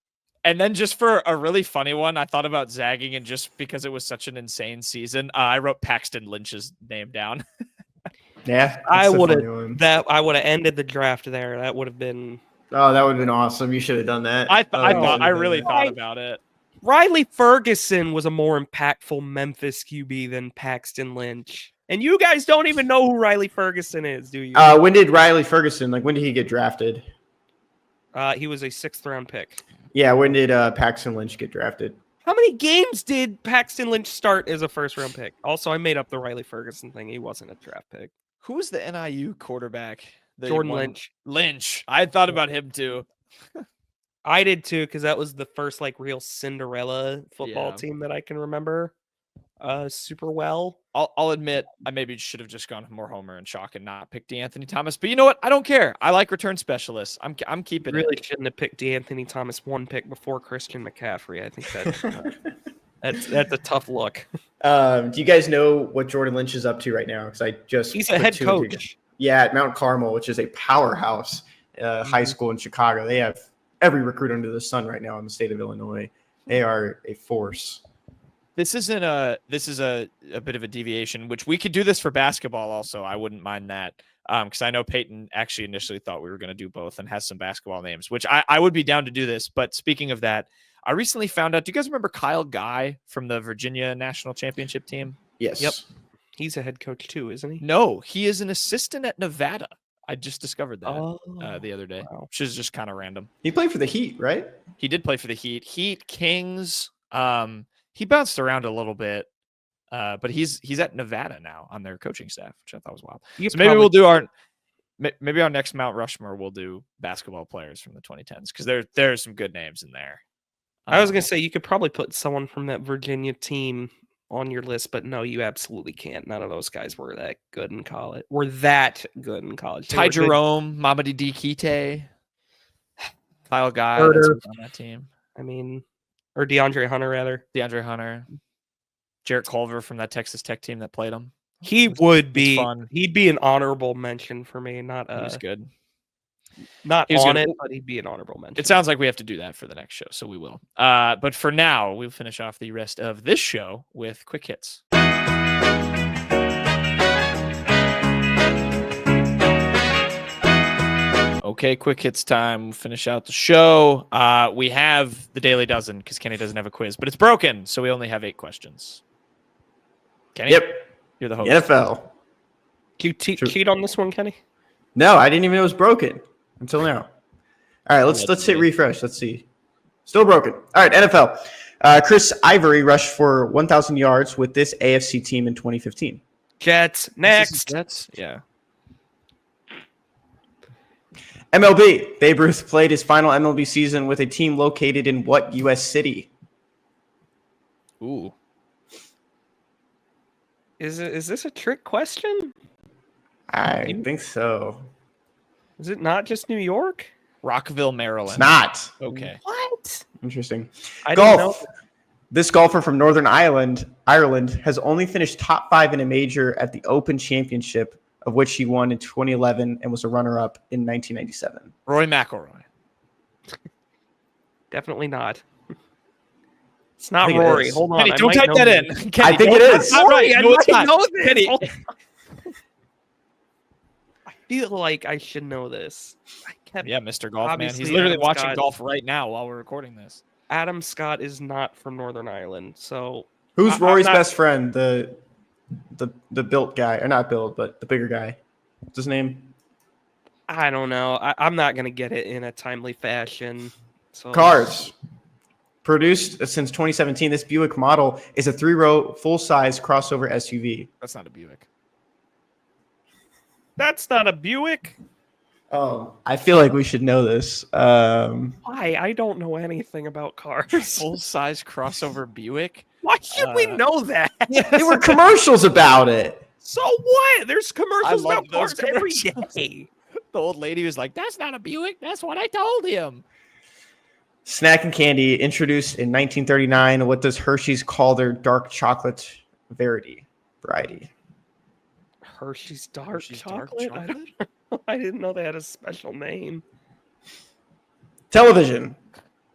And then just for a really funny one, I thought about zagging, and just because it was such an insane season, I wrote Paxton Lynch's name down. Yeah, I would have ended the draft there. That would have been. Oh, that would have been awesome. You should have done that. I really thought about it. Riley Ferguson was a more impactful Memphis QB than Paxton Lynch. And you guys don't even know who Riley Ferguson is, do you? When did Riley Ferguson, when did he get drafted? He was a 6th round pick. Yeah, when did Paxton Lynch get drafted? How many games did Paxton Lynch start as a 1st round pick? Also, I made up the Riley Ferguson thing. He wasn't a draft pick. Who was the NIU quarterback? Jordan Lynch. Lynch. I had thought about him too. I did too, because that was the first real Cinderella football team that I can remember super well. I'll admit I maybe should have just gone more Homer and Chalk and not picked DeAnthony Thomas. But you know what? I don't care. I like return specialists. I'm keeping really it. Shouldn't have picked DeAnthony Thomas 1 pick before Christian McCaffrey. I think that's a tough look. Do you guys know what Jordan Lynch is up to right now? Because he's a head coach. Yeah, at Mount Carmel, which is a powerhouse high school in Chicago. They have every recruit under the sun right now in the state of Illinois. They are a force. This is a bit of a deviation, which we could do this for basketball also. I wouldn't mind that. Because I know Payton actually initially thought we were going to do both and has some basketball names, which I would be down to do this. But speaking of that, I recently found out, do you guys remember Kyle Guy from the Virginia National Championship team? Yes. Yep. He's a head coach too, isn't he? No, he is an assistant at Nevada. I just discovered that the other day, which is just kind of random. He played for the Heat, right? He did play for the Heat. Heat, Kings. He bounced around a little bit, but he's at Nevada now on their coaching staff, which I thought was wild. So maybe we'll do our next Mount Rushmore. We'll do basketball players from the 2010s because there's some good names in there. I was gonna say you could probably put someone from that Virginia team on your list, but no, you absolutely can't. None of those guys were that good in college. Ty Jerome, Mamadi Diakite, Kyle Guy that's on that team. I mean, or DeAndre Hunter rather. DeAndre Hunter, Jarrett Culver from that Texas Tech team that played him. He'd be an honorable mention for me. Not he was good. Not on it, but he'd be an honorable mention. It sounds like we have to do that for the next show, so we will. But for now, we'll finish off the rest of this show with quick hits. Okay, quick hits time. We'll finish out the show. We have the Daily Dozen because Kenny doesn't have a quiz, but it's broken, so we only have 8 questions. Kenny? Yep. You're the host. NFL. Do you cheat on this one, Kenny? No, I didn't even know it was broken until now. All right, let's hit refresh. Let's see. Still broken. All right, NFL. Chris Ivory rushed for 1,000 yards with this AFC team in 2015. Jets. Next. Jets? Yeah. MLB. Babe Ruth played his final MLB season with a team located in what U.S. city? Ooh. Is this a trick question? I think so. Is it not just New York? Rockville, Maryland. It's not. Okay. What? Interesting. I didn't know. This golfer from Northern Ireland has only finished top 5 in a major at the Open Championship, of which he won in 2011 and was a runner-up in 1997. Rory McIlroy. Definitely not. It's not Rory. Hold on. Kenny, don't type that in. Kenny, I think it is. Rory, I might know this. Kenny. I feel like I should know this. Yeah, Mr. Golf, man. Obviously, He's literally Adam watching Scott. golf right now while we're recording this. Adam Scott is not from Northern Ireland, so Who's Rory's best friend? The built guy, or not built, but the bigger guy. What's his name? I don't know. I'm not gonna get it in a timely fashion. So Cars. Produced since 2017, this Buick model is a 3-row full-size crossover SUV. That's not a Buick. That's not a Buick. Oh, I feel like we should know this. Why? I don't know anything about cars. Full-size crossover Buick? Why should we know that? There were commercials about it. So what? There's commercials love about those cars every commercials. day. The old lady was like, that's not a Buick. That's what I told him. Snack and candy introduced in 1939. What does Hershey's call their dark chocolate variety? Hershey's dark Hershey's dark chocolate? chocolate? I didn't know they had a special name. Television.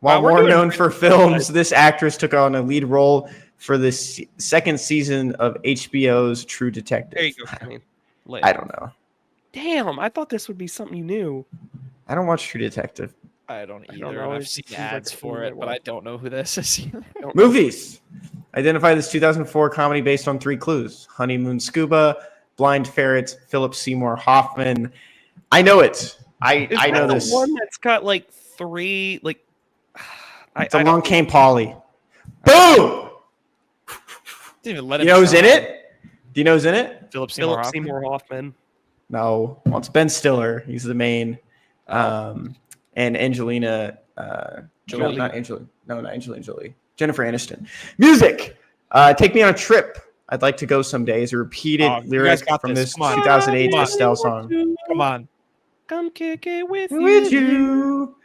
While we're more doing known for pretty films, this actress took on a lead role for the second season of HBO's True Detective. There you go, Kenny. I don't know. Damn, I thought this would be something you knew. I don't watch True Detective. I don't either. don't know. I've It seen seems like ads a for thing it, that but I don't know who this is either. Movies. Identify this 2004 comedy based on 3 clues. Honeymoon Scuba, Blind Ferret, Philip Seymour Hoffman. I know it. I know the this. one that's got like 3 like It's Along Came Polly. Boom! Didn't even let You him know who's in try. it? Do you know who's in it? Philip Seymour Philip Hoffman. Seymour Hoffman. No. Well, it's Ben Stiller. He's the main. And Angelina. Jolie. Not Angelina. No, not Angelina Jolie. Jennifer Aniston. Music. Take Me on a Trip. I'd like to go someday is a repeated Oh, you lyric guys got from this. this Come on. 2008 Come on. Estelle song. Come on. Come kick it with You.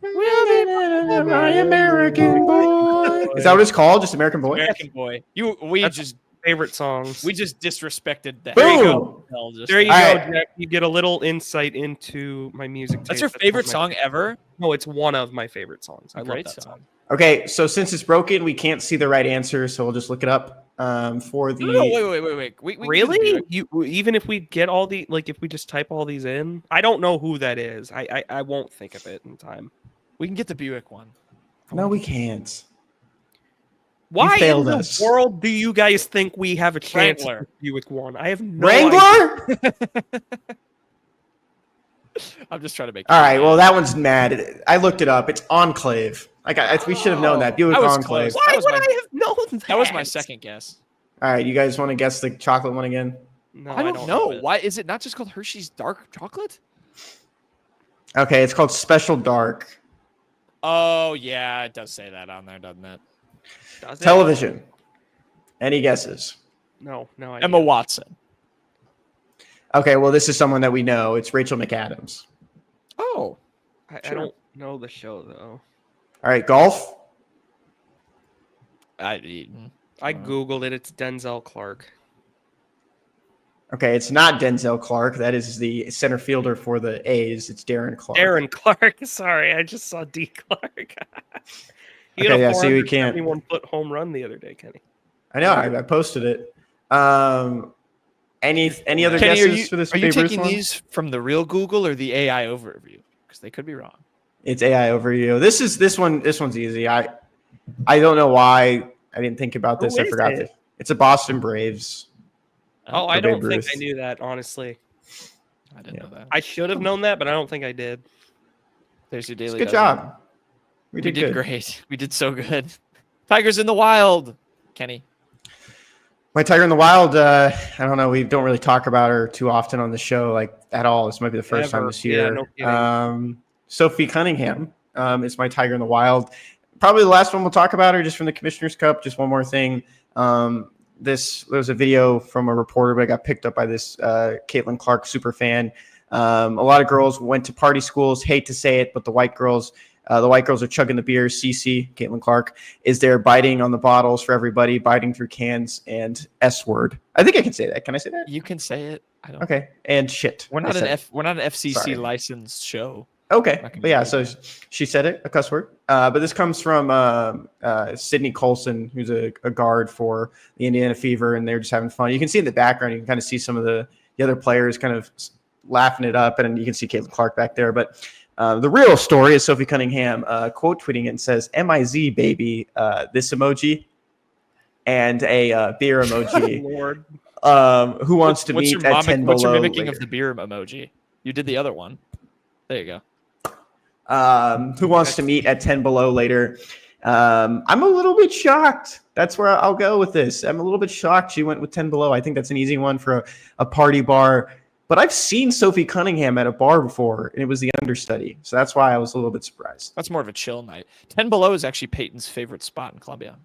My American boy. Is that what it's called? Just American Boy? American Boy. We That's just favorite songs. disrespected that. Boom. There you go. There you All go, right. Jack. You get a little insight into my music. That's taste. your one favorite of my- song ever? No, it's one of my favorite songs. I love Great that song. song. Okay, so since it's broken, we can't see the right answer, so we'll just look it up for the. No, wait. We can do Really? it. You even if we get all the if we just type all these in, I don't know who that is. I won't think of it in time. We can get the Buick one. No, we can't. Why in failed the us. world do you guys think we have a chance Wrangler. at the Buick one? I have no idea. Wrangler? I'm just trying to make. All right, well, that one's mad. I looked it up. It's Enclave. We should have known that. Buick I was Enclave. close. Why would I have known that? That was my second guess. All right, you guys want to guess the chocolate one again? No, I don't know. it. Why is it not just called Hershey's Dark Chocolate? Okay, it's called Special Dark. Oh yeah, it does say that on there, doesn't it? Does it? Television. Any guesses? No, I Emma Watson. Okay, well, this is someone that we know. It's Rachel McAdams. Oh, I Sure. don't know the show though. All right, golf. I googled it. It's Denzel Clark. Okay, it's not Denzel Clark. That is the center fielder for the A's. It's Darren Clark. Aaron Clark. Sorry, I just saw D. Clark. He Okay, hit yeah, a see, we can't- 471-foot home run the other day, Kenny. I know. I posted it. Any other Kenny, guesses for this? are you Babe Ruth taking one? these from the real Google or the AI overview? Because they could be wrong. It's AI overview. This one's easy. I don't know why I didn't think about this. Who I is forgot it? it. It's a Boston Braves. Oh, I for don't Babe think Ruth. I knew that, honestly. I didn't know that. I should have known that, but I don't think I did. There's your daily. Good dozen. job. We We did did good. great. We did so good. Tigers in the wild, Kenny. My Tiger in the Wild. I don't know. We don't really talk about her too often on the show, like at all. This might be the first time Ever. this Yeah, year. no kidding. Sophie Cunningham is my Tiger in the Wild. Probably the last one we'll talk about her, just from the Commissioner's Cup. Just one more thing. There was a video from a reporter, but it got picked up by this Caitlin Clark super fan. A lot of girls went to party schools. Hate to say it, but the white girls are chugging the beer. Cece, Caitlin Clark, is there biting on the bottles for everybody, biting through cans, and S word. I think I can say that. Can I say that? You can say it. I don't. Okay. And shit. We're I not said it. we're not an FCC Sorry. licensed show. Okay, Not gonna but yeah, do so she said it, a cuss word. But this comes from Sydney Colson, who's a guard for the Indiana Fever, and they're just having fun. You can see in the background, you can kind of see some of the other players kind of laughing it up, and you can see Caitlin Clark back there. But the real story is Sophie Cunningham quote tweeting it and says, "MIZ, baby, this emoji," and a beer emoji. Lord. Who wants to meet at 10 What's your below mimicking later? of the beer emoji? You did the other one. There you go. Who wants to meet at 10 below later? I'm a little bit shocked. That's where I'll go with this. I'm a little bit shocked she went with 10 below. I think that's an easy one for a party bar. But I've seen Sophie Cunningham at a bar before, and it was the understudy. So that's why I was a little bit surprised. That's more of a chill night. 10 below is actually Peyton's favorite spot in Columbia.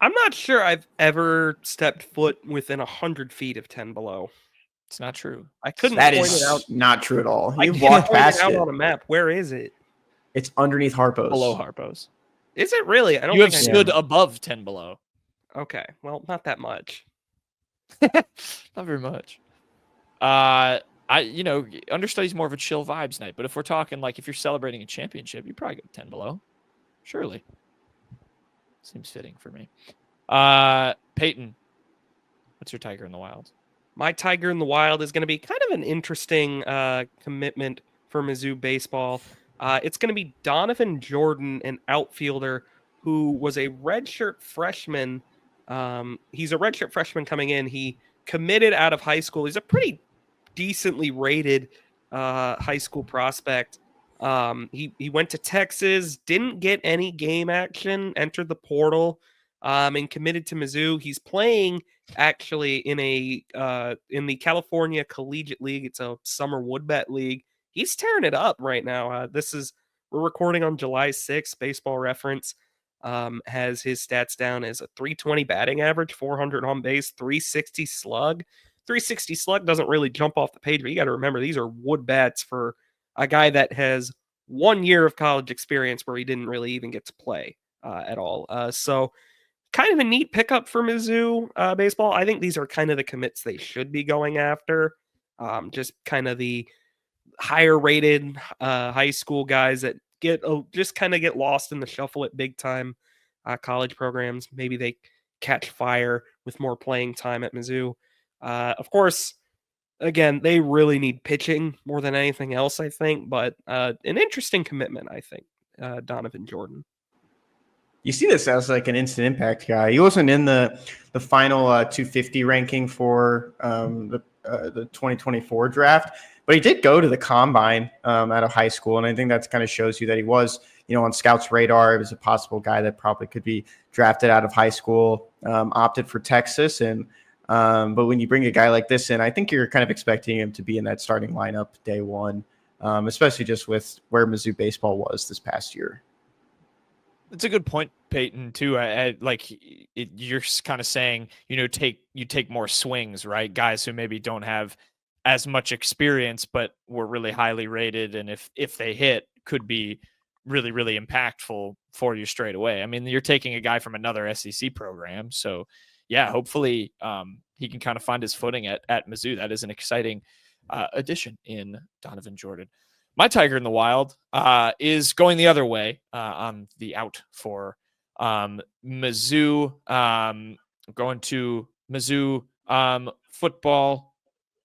I'm not sure I've ever stepped foot within 100 feet of 10 below. It's not true. I couldn't That point is it out. not true at all. I You've can't walked point past it out it. on a map. Where is it? It's underneath Harpo's. Below Harpo's. Is it really? I don't You have think I stood above 10 below. Okay, well, not that much. Not very much. Understudy's more of a chill vibes night, but if we're talking like if you're celebrating a championship, you probably go 10 below. Surely. Seems fitting for me. Payton, what's your Tiger in the Wild? My Tiger in the Wild is going to be kind of an interesting commitment for Mizzou baseball. It's going to be Donovan Jordan, an outfielder who was a redshirt freshman. He's a redshirt freshman coming in. He committed out of high school. He's a pretty decently rated high school prospect. He went to Texas, didn't get any game action, entered the portal, and committed to Mizzou. He's playing actually in the California Collegiate League. It's a summer wood bet league. He's tearing it up right now. We're recording on July 6th. Baseball Reference has his stats down as a 320 batting average, 400 on base, 360 slug. 360 slug doesn't really jump off the page, but you got to remember these are wood bats for a guy that has 1 year of college experience where he didn't really even get to play at all. So kind of a neat pickup for Mizzou baseball. I think these are kind of the commits they should be going after. Just kind of the higher rated high school guys that get lost in the shuffle at big time college programs. Maybe they catch fire with more playing time at Mizzou. Of course, again, they really need pitching more than anything else, I think, but an interesting commitment, I think, Donovan Jordan. You see this as like an instant impact guy. He wasn't in the final 250 ranking for the 2024 draft, But he did go to the combine out of high school, and I think that kind of shows you that he was, on scouts' radar. It was a possible guy that probably could be drafted out of high school, opted for Texas, and but when you bring a guy like this in, I think you're kind of expecting him to be in that starting lineup day one, especially just with where Mizzou baseball was this past year. It's a good point, Payton, too. You're kind of saying, you take more swings, right? Guys who maybe don't have as much experience, but were really highly rated, and if they hit, could be really, really impactful for you straight away. I mean, you're taking a guy from another SEC program, so yeah, hopefully he can kind of find his footing at Mizzou. That is an exciting addition in Donovan Jordan. My Tiger in the Wild is going the other way on the out for Mizzou. Going to Mizzou football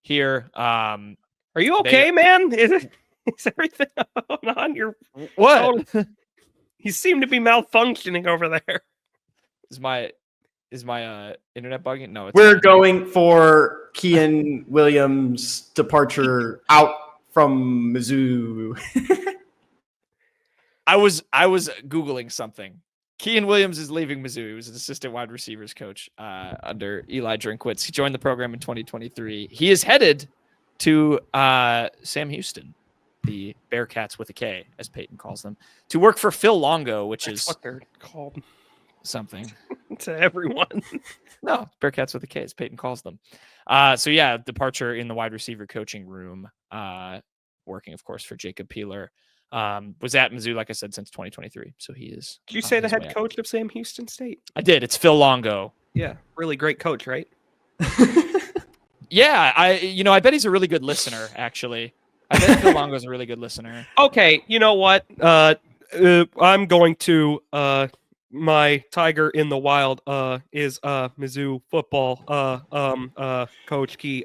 here. Are you okay, man? Is everything on your what? You seem to be malfunctioning over there. Is my internet bugging? No, we're going for Kean Williams' departure out from Mizzou. I was Googling something. Kean Williams is leaving Mizzou. He was an assistant wide receivers coach under Eli Drinkwitz. He joined the program in 2023. He is headed to Sam Houston, the Bearcats with a K, as Payton calls them, to work for Phil Longo, which That's is what they're called something to everyone. No, Bearcats with a K, as Payton calls them. So yeah, departure in the wide receiver coaching room, working, of course, for Jacob Peeler. Was at Mizzou, like I said, since 2023. So he is. Did you say the head coach of Sam Houston State? I did. It's Phil Longo. Yeah, really great coach, right? Yeah, I bet he's a really good listener, actually. I bet Phil Longo's a really good listener. Okay, you know what? I'm going to my Tiger in the Wild is Mizzou football coach Key.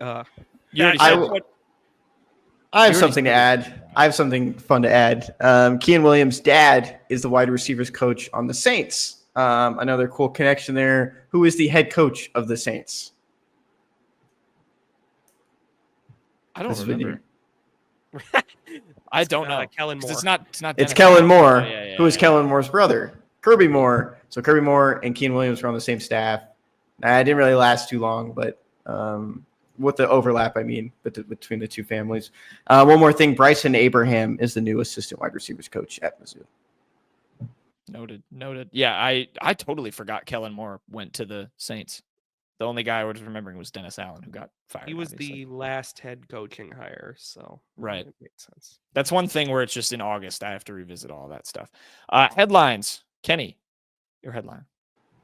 I have something to add. I have something fun to add. Kean Williams' dad is the wide receivers coach on the Saints. Another cool connection there. Who is the head coach of the Saints? I don't remember. I don't know. Kellen Moore. It's not. It's Kellen Moore. Who is yeah. Kellen Moore's brother? Kirby Moore. So Kirby Moore and Kean Williams were on the same staff. I didn't really last too long, but with the overlap, I mean, between the two families. One more thing, Bryson Abraham is the new assistant wide receivers coach at Mizzou. Noted. Yeah, I totally forgot Kellen Moore went to the Saints. The only guy I was remembering was Dennis Allen, who got fired. He was the last head coaching hire, so right. It makes sense. That's one thing where it's just in August. I have to revisit all that stuff. Headlines. Kenny, your headline.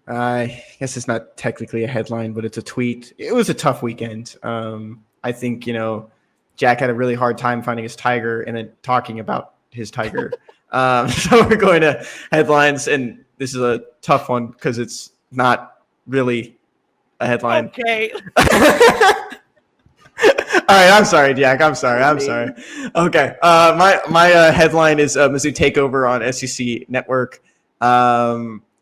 I guess it's not technically a headline, but it's a tweet. It was a tough weekend. I think, Jack had a really hard time finding his Tiger and then talking about his Tiger. So we're going to headlines, and this is a tough one because it's not really a headline. Okay. All right, I'm sorry, Jack. I'm sorry. Okay. My headline is Mizzou takeover on SEC Network.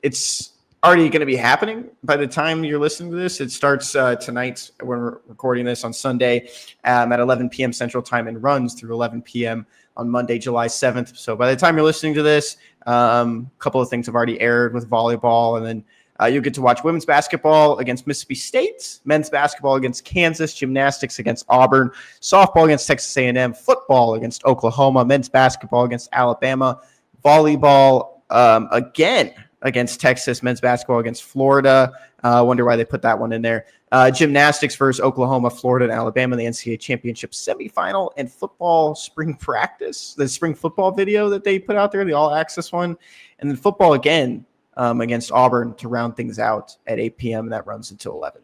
It's already going to be happening by the time you're listening to this. It starts tonight. We're recording this on Sunday at 11 p.m. Central Time and runs through 11 p.m. on Monday, July 7th. So by the time you're listening to this, a couple of things have already aired with volleyball, and then you'll get to watch women's basketball against Mississippi State, men's basketball against Kansas, gymnastics against Auburn, softball against Texas A&M, football against Oklahoma, men's basketball against Alabama, volleyball again against Texas, men's basketball against Florida. I wonder why they put that one in there. Gymnastics versus Oklahoma, Florida, and Alabama in the NCAA championship semifinal, and football spring practice, the spring football video that they put out there, the all-access one, and then football again against Auburn to round things out at 8 p.m., and that runs until 11.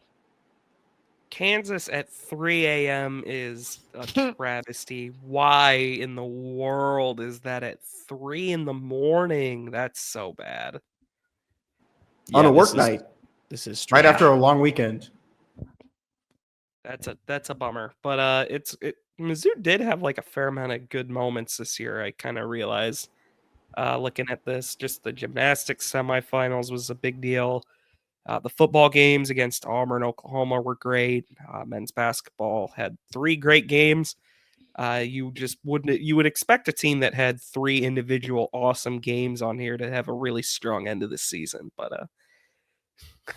Kansas at 3 a.m. is a travesty. Why in the world is that at 3 in the morning? That's so bad. On a work night. This is right after a long weekend. That's a bummer. But Mizzou did have like a fair amount of good moments this year. I kind of realize looking at this, just the gymnastics semifinals was a big deal. The football games against Auburn, Oklahoma were great. Men's basketball had 3 great games. You just wouldn't. You would expect a team that had 3 individual awesome games on here to have a really strong end of the season, but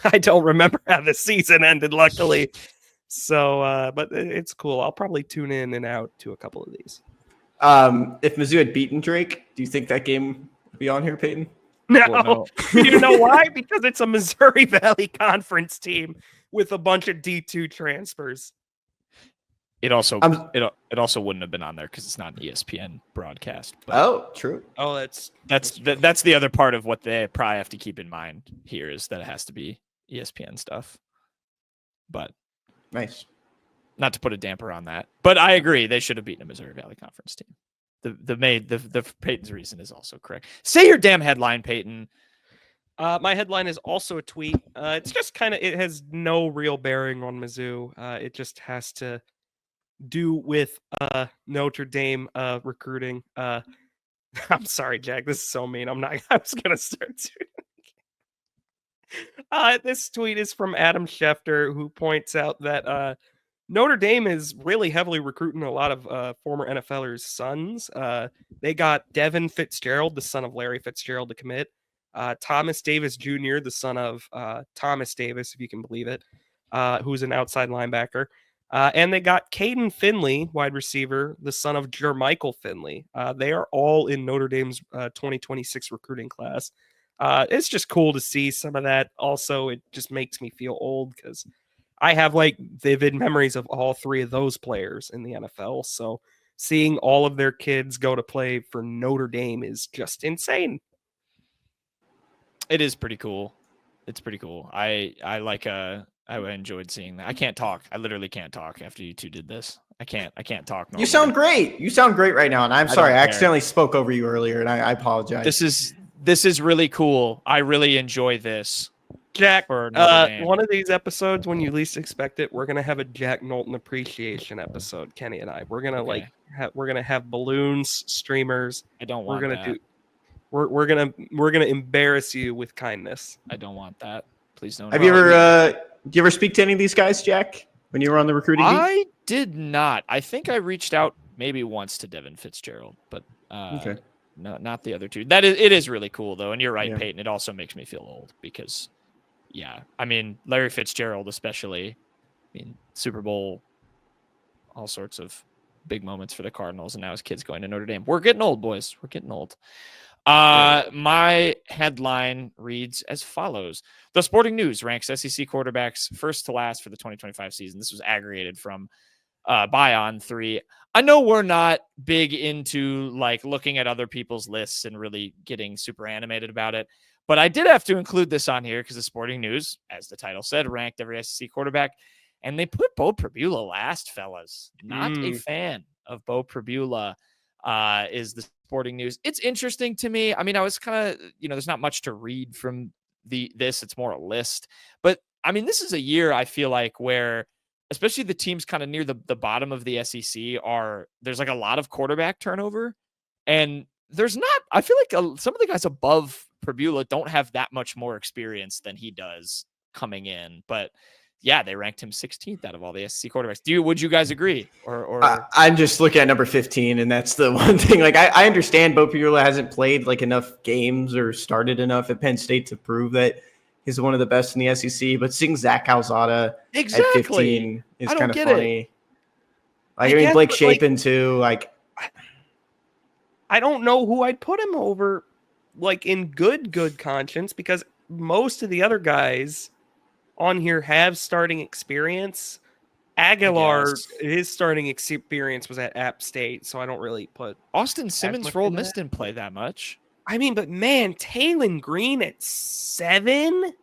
I don't remember how the season ended, luckily. So, but it's cool. I'll probably tune in and out to a couple of these. If Mizzou had beaten Drake, do you think that game would be on here, Payton? No. Well, no. You know why? Because it's a Missouri Valley Conference team with a bunch of D2 transfers. It also wouldn't have been on there because it's not an ESPN broadcast. But Oh, true. Oh, that's the other part of what they probably have to keep in mind here is that it has to be ESPN stuff. But Nice. not to put a damper on that, but I agree they should have beaten a Missouri Valley Conference team. The Peyton's reason is also correct. Say your damn headline, Payton. My headline is also a tweet. It's just it has no real bearing on Mizzou. It just has to do with Notre Dame recruiting. I'm sorry, Jack. This is so mean. I was gonna start to. This tweet is from Adam Schefter, who points out that Notre Dame is really heavily recruiting a lot of former NFLers' sons. They got Devin Fitzgerald, the son of Larry Fitzgerald, to commit. Thomas Davis Jr., the son of Thomas Davis, if you can believe it, who's an outside linebacker. And they got Caden Finley, wide receiver, the son of Jermichael Finley. They are all in Notre Dame's 2026 recruiting class. It's just cool to see some of that. Also, it just makes me feel old because I have vivid memories of all 3 of those players in the NFL. So seeing all of their kids go to play for Notre Dame is just insane. It is pretty cool. It's pretty cool. I enjoyed seeing that. I can't talk. I literally can't talk after you two did this. I can't talk. Normally. You sound great. You sound great right now. And I'm sorry, I care. accidentally spoke over you earlier, and I apologize. This is really cool. I really enjoy this. Jack, For Notre Dame. one of these episodes when you least expect it, we're gonna have a Jack Knowlton appreciation episode. Kenny and I. We're gonna we're gonna have balloons, streamers. I don't want that. We're gonna embarrass you with kindness. I don't want that. Please don't. Have you ever? Did you ever speak to any of these guys, Jack, when you were on the recruiting team? I did not. I think I reached out maybe once to Devin Fitzgerald, but okay. No, not the other two. It is really cool though, and you're right, Yeah. Peyton. It also makes me feel old because, yeah, I mean Larry Fitzgerald especially. I mean Super Bowl, all sorts of big moments for the Cardinals, and now his kid's going to Notre Dame. We're getting old, boys. We're getting old. My headline reads as follows. The Sporting News ranks SEC quarterbacks first to last for the 2025 season. This was aggregated from by On3. I know we're not big into looking at other people's lists and really getting super animated about it, but I did have to include this on here because the Sporting News, as the title said, ranked every SEC quarterback, and they put Bo Pribula last, fellas. Not a fan of Bo Pribula. Is the Sporting News. It's interesting to me. I mean, I was kind of, there's not much to read from this. It's more a list. But, I mean, this is a year I feel like where, especially the teams kind of near the bottom of the SEC there's a lot of quarterback turnover. And I feel like some of the guys above Pribula don't have that much more experience than he does coming in. But, yeah, they ranked him 16th out of all the SEC quarterbacks. Would you guys agree? Or I'm just looking at number 15, and that's the one thing. I understand Bo Pribula hasn't played enough games or started enough at Penn State to prove that he's one of the best in the SEC. But seeing Zach Calzada at 15 is kind of funny. Blake Shapen too. I don't know who I'd put him over, in good conscience, because most of the other guys on here have starting experience. Aguilar, his starting experience was at App State, so I don't really put Austin Simmons for Ole Miss didn't play that much. I mean, but man, Taylon Green at 7?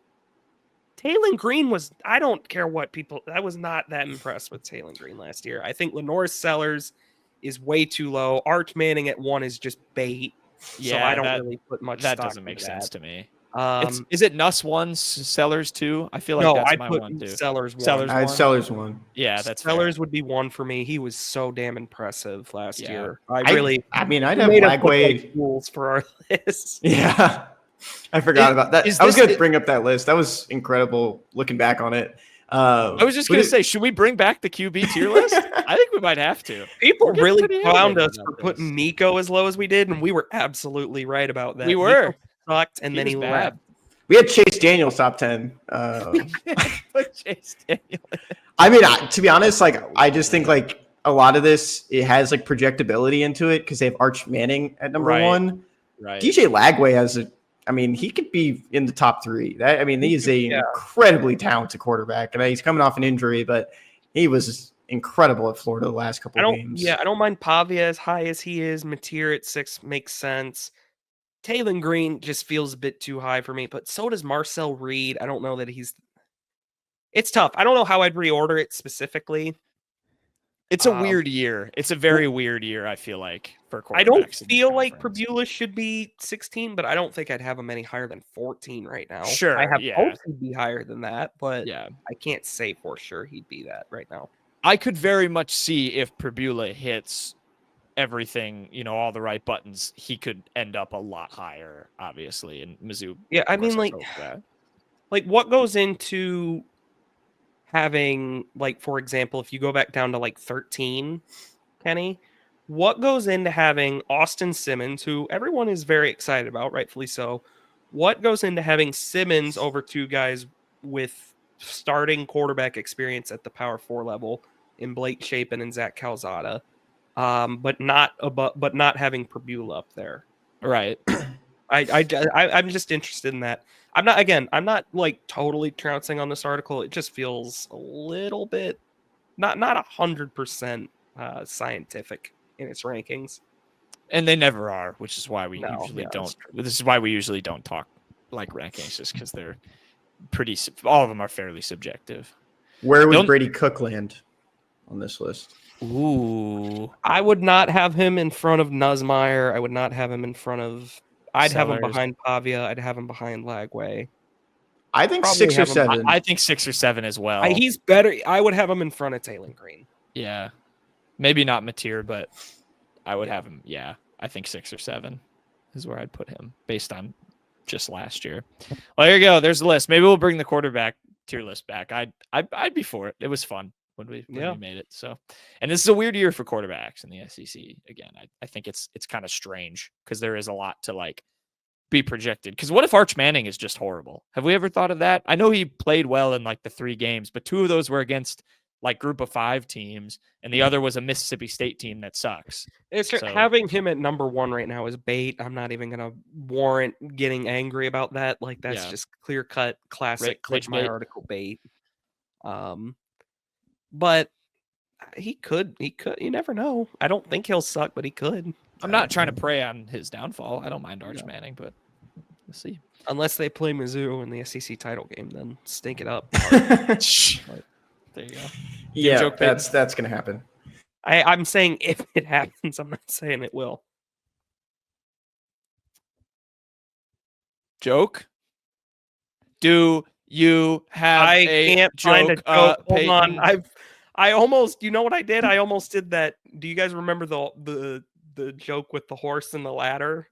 Taylon Green I don't care what people, I was not that impressed with Taylon Green last year. I think Lenore Sellers is way too low. Arch Manning at 1 is just bait. Yeah, so I don't really put much that stock doesn't make into sense that. to me. Is it Nuss 1, Sellers 2? I feel like no, that's I'd my put 1 too. Sellers 1. Sellers 1. Yeah, that's Sellers fair. would be 1 for me. He was so damn impressive last year. I'd have made us Lagway rules for our list. Yeah, I forgot about that. I was going to bring up that list. That was incredible looking back on it. I was just going to say, should we bring back the QB tier list? I think we might have to. People really pretty clowned animated us about for this. putting Nico as low as we did, and we were absolutely right about that. We were. Nico sucked, and then was he bad. left. We had Chase Daniels top 10. Put Chase Daniel. I mean, to be honest, like I just think like a lot of this it has like projectability into it because they have Arch Manning at number Right. 1. Right. DJ Lagway has he could be in the top 3. He's an incredibly talented quarterback, and he's coming off an injury, but he was incredible at Florida the last couple of games. Yeah, I don't mind Pavia as high as he is. Mateer at 6 makes sense. Taylon Green just feels a bit too high for me, but so does Marcel Reed. I don't know that it's tough. I don't know how I'd reorder it specifically. It's a weird year. It's a very weird year, I feel like, for quarterbacks. I don't in this feel like conference. Pabula should be 16, but I don't think I'd have him any higher than 14 right now. Sure, I have yeah. hopes he'd be higher than that, but Yeah. I can't say for sure he'd be that right now. I could very much see if Pabula hits everything, all the right buttons, he could end up a lot higher, obviously. And Mizzou. Yeah, I mean, let's hope that. like what goes into having, like, for example, if you go back down to like 13, Kenny, what goes into having Austin Simmons, who everyone is very excited about, rightfully so? What goes into having Simmons over 2 guys with starting quarterback experience at the Power 4 level in Blake Shapen and Zach Calzada, but not having Pabula up there? Right. I'm just interested in that. I'm not like totally trouncing on this article. It just feels a little bit not 100% scientific in its rankings. And they never are, which is why we No, usually yeah, don't. This is why we usually don't talk like rankings, just because they're all of them are fairly subjective. Where would Don't- Brady Cook land on this list? Ooh. I would not have him in front of Nussmeier. I would not have him in front of. I'd have him Sellers. behind Pavia. I'd have him behind Lagway. I think Probably 6 or have him- 7. I think 6 or 7 as well. He's better. I would have him in front of Taylon Green. Yeah. Maybe not Mateer, but I would have him. Yeah. I think 6 or 7 is where I'd put him based on just last year. Well, there you go. There's the list. Maybe we'll bring the quarterback tier list back. I'd be for it. It was fun when we made it. So, and this is a weird year for quarterbacks in the SEC. Again, I think it's kind of strange because there is a lot to like be projected. Because what if Arch Manning is just horrible? Have we ever thought of that? I know he played well in like the 3 games, but 2 of those were against like group of 5 teams, and the other was a Mississippi State team that sucks. So- Having him at number 1 right now is bait. I'm not even going to warrant getting angry about that. Like, that's Yeah. just clear cut, classic, click rich my bait. article bait. But he could. You never know. I don't think he'll suck, but he could. I'm not trying to prey on his downfall. I don't mind Arch Manning, but we'll see. Unless they play Mizzou in the SEC title game, then stink it up. There you go. Yeah, joke, Payton. that's going to happen. I'm saying if it happens, I'm not saying it will. Joke? Do you have I a can't find a joke? joke. Hold Payton? on. I almost. You know what I did? I almost did that. Do you guys remember the joke with the horse and the ladder?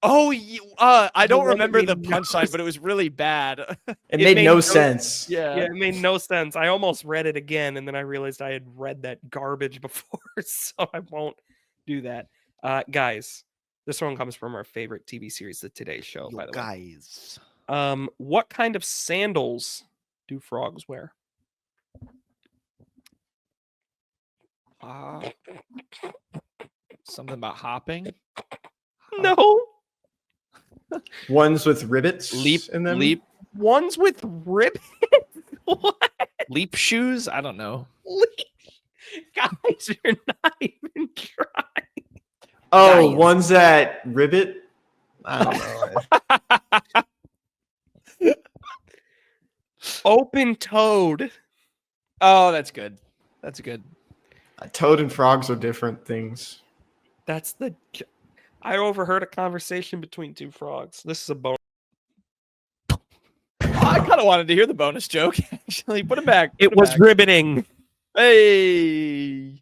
Oh, I don't one that remember made the no punchline, but it was really bad. It made no sense. Yeah, it made no sense. I almost read it again, and then I realized I had read that garbage before, so I won't do that. Guys, this one comes from our favorite TV series, The Today Show, by the way. Guys. What kind of sandals do frogs wear? Something about hopping. No. Ones with rivets Leap in them. leap Ones with ribbons? What? leap shoes. I don't know. Guys, you're not even trying. Oh, Guys. ones that rivet. I don't know. Open toed. Oh, that's good. That's good. Toad and frogs are different things. That's the. I overheard a conversation between 2 frogs. This is a bonus. I kind of wanted to hear the bonus joke. Actually, put it back. It Put was back. riveting. Hey.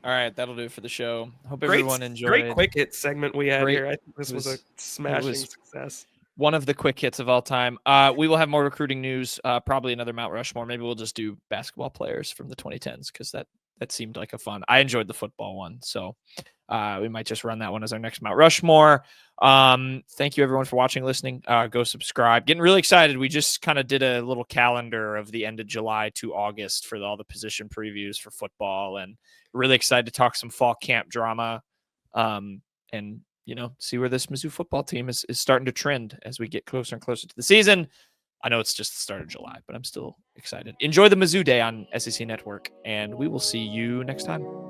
All right, that'll do it for the show. Hope everyone enjoyed. Great quick hit segment we had Great- here. I think this was a smashing was- success. one of the quick hits of all time. We will have more recruiting news, probably another Mount Rushmore. Maybe we'll just do basketball players from the 2010s because that seemed like a fun. I enjoyed the football one, so we might just run that one as our next Mount Rushmore. Thank you everyone for watching, listening. Go subscribe. Getting really excited. We just kind of did a little calendar of the end of July to August for all the position previews for football, and really excited to talk some fall camp drama. And see where this Mizzou football team is starting to trend as we get closer and closer to the season. I know it's just the start of July, but I'm still excited. Enjoy the Mizzou Day on SEC Network, and we will see you next time.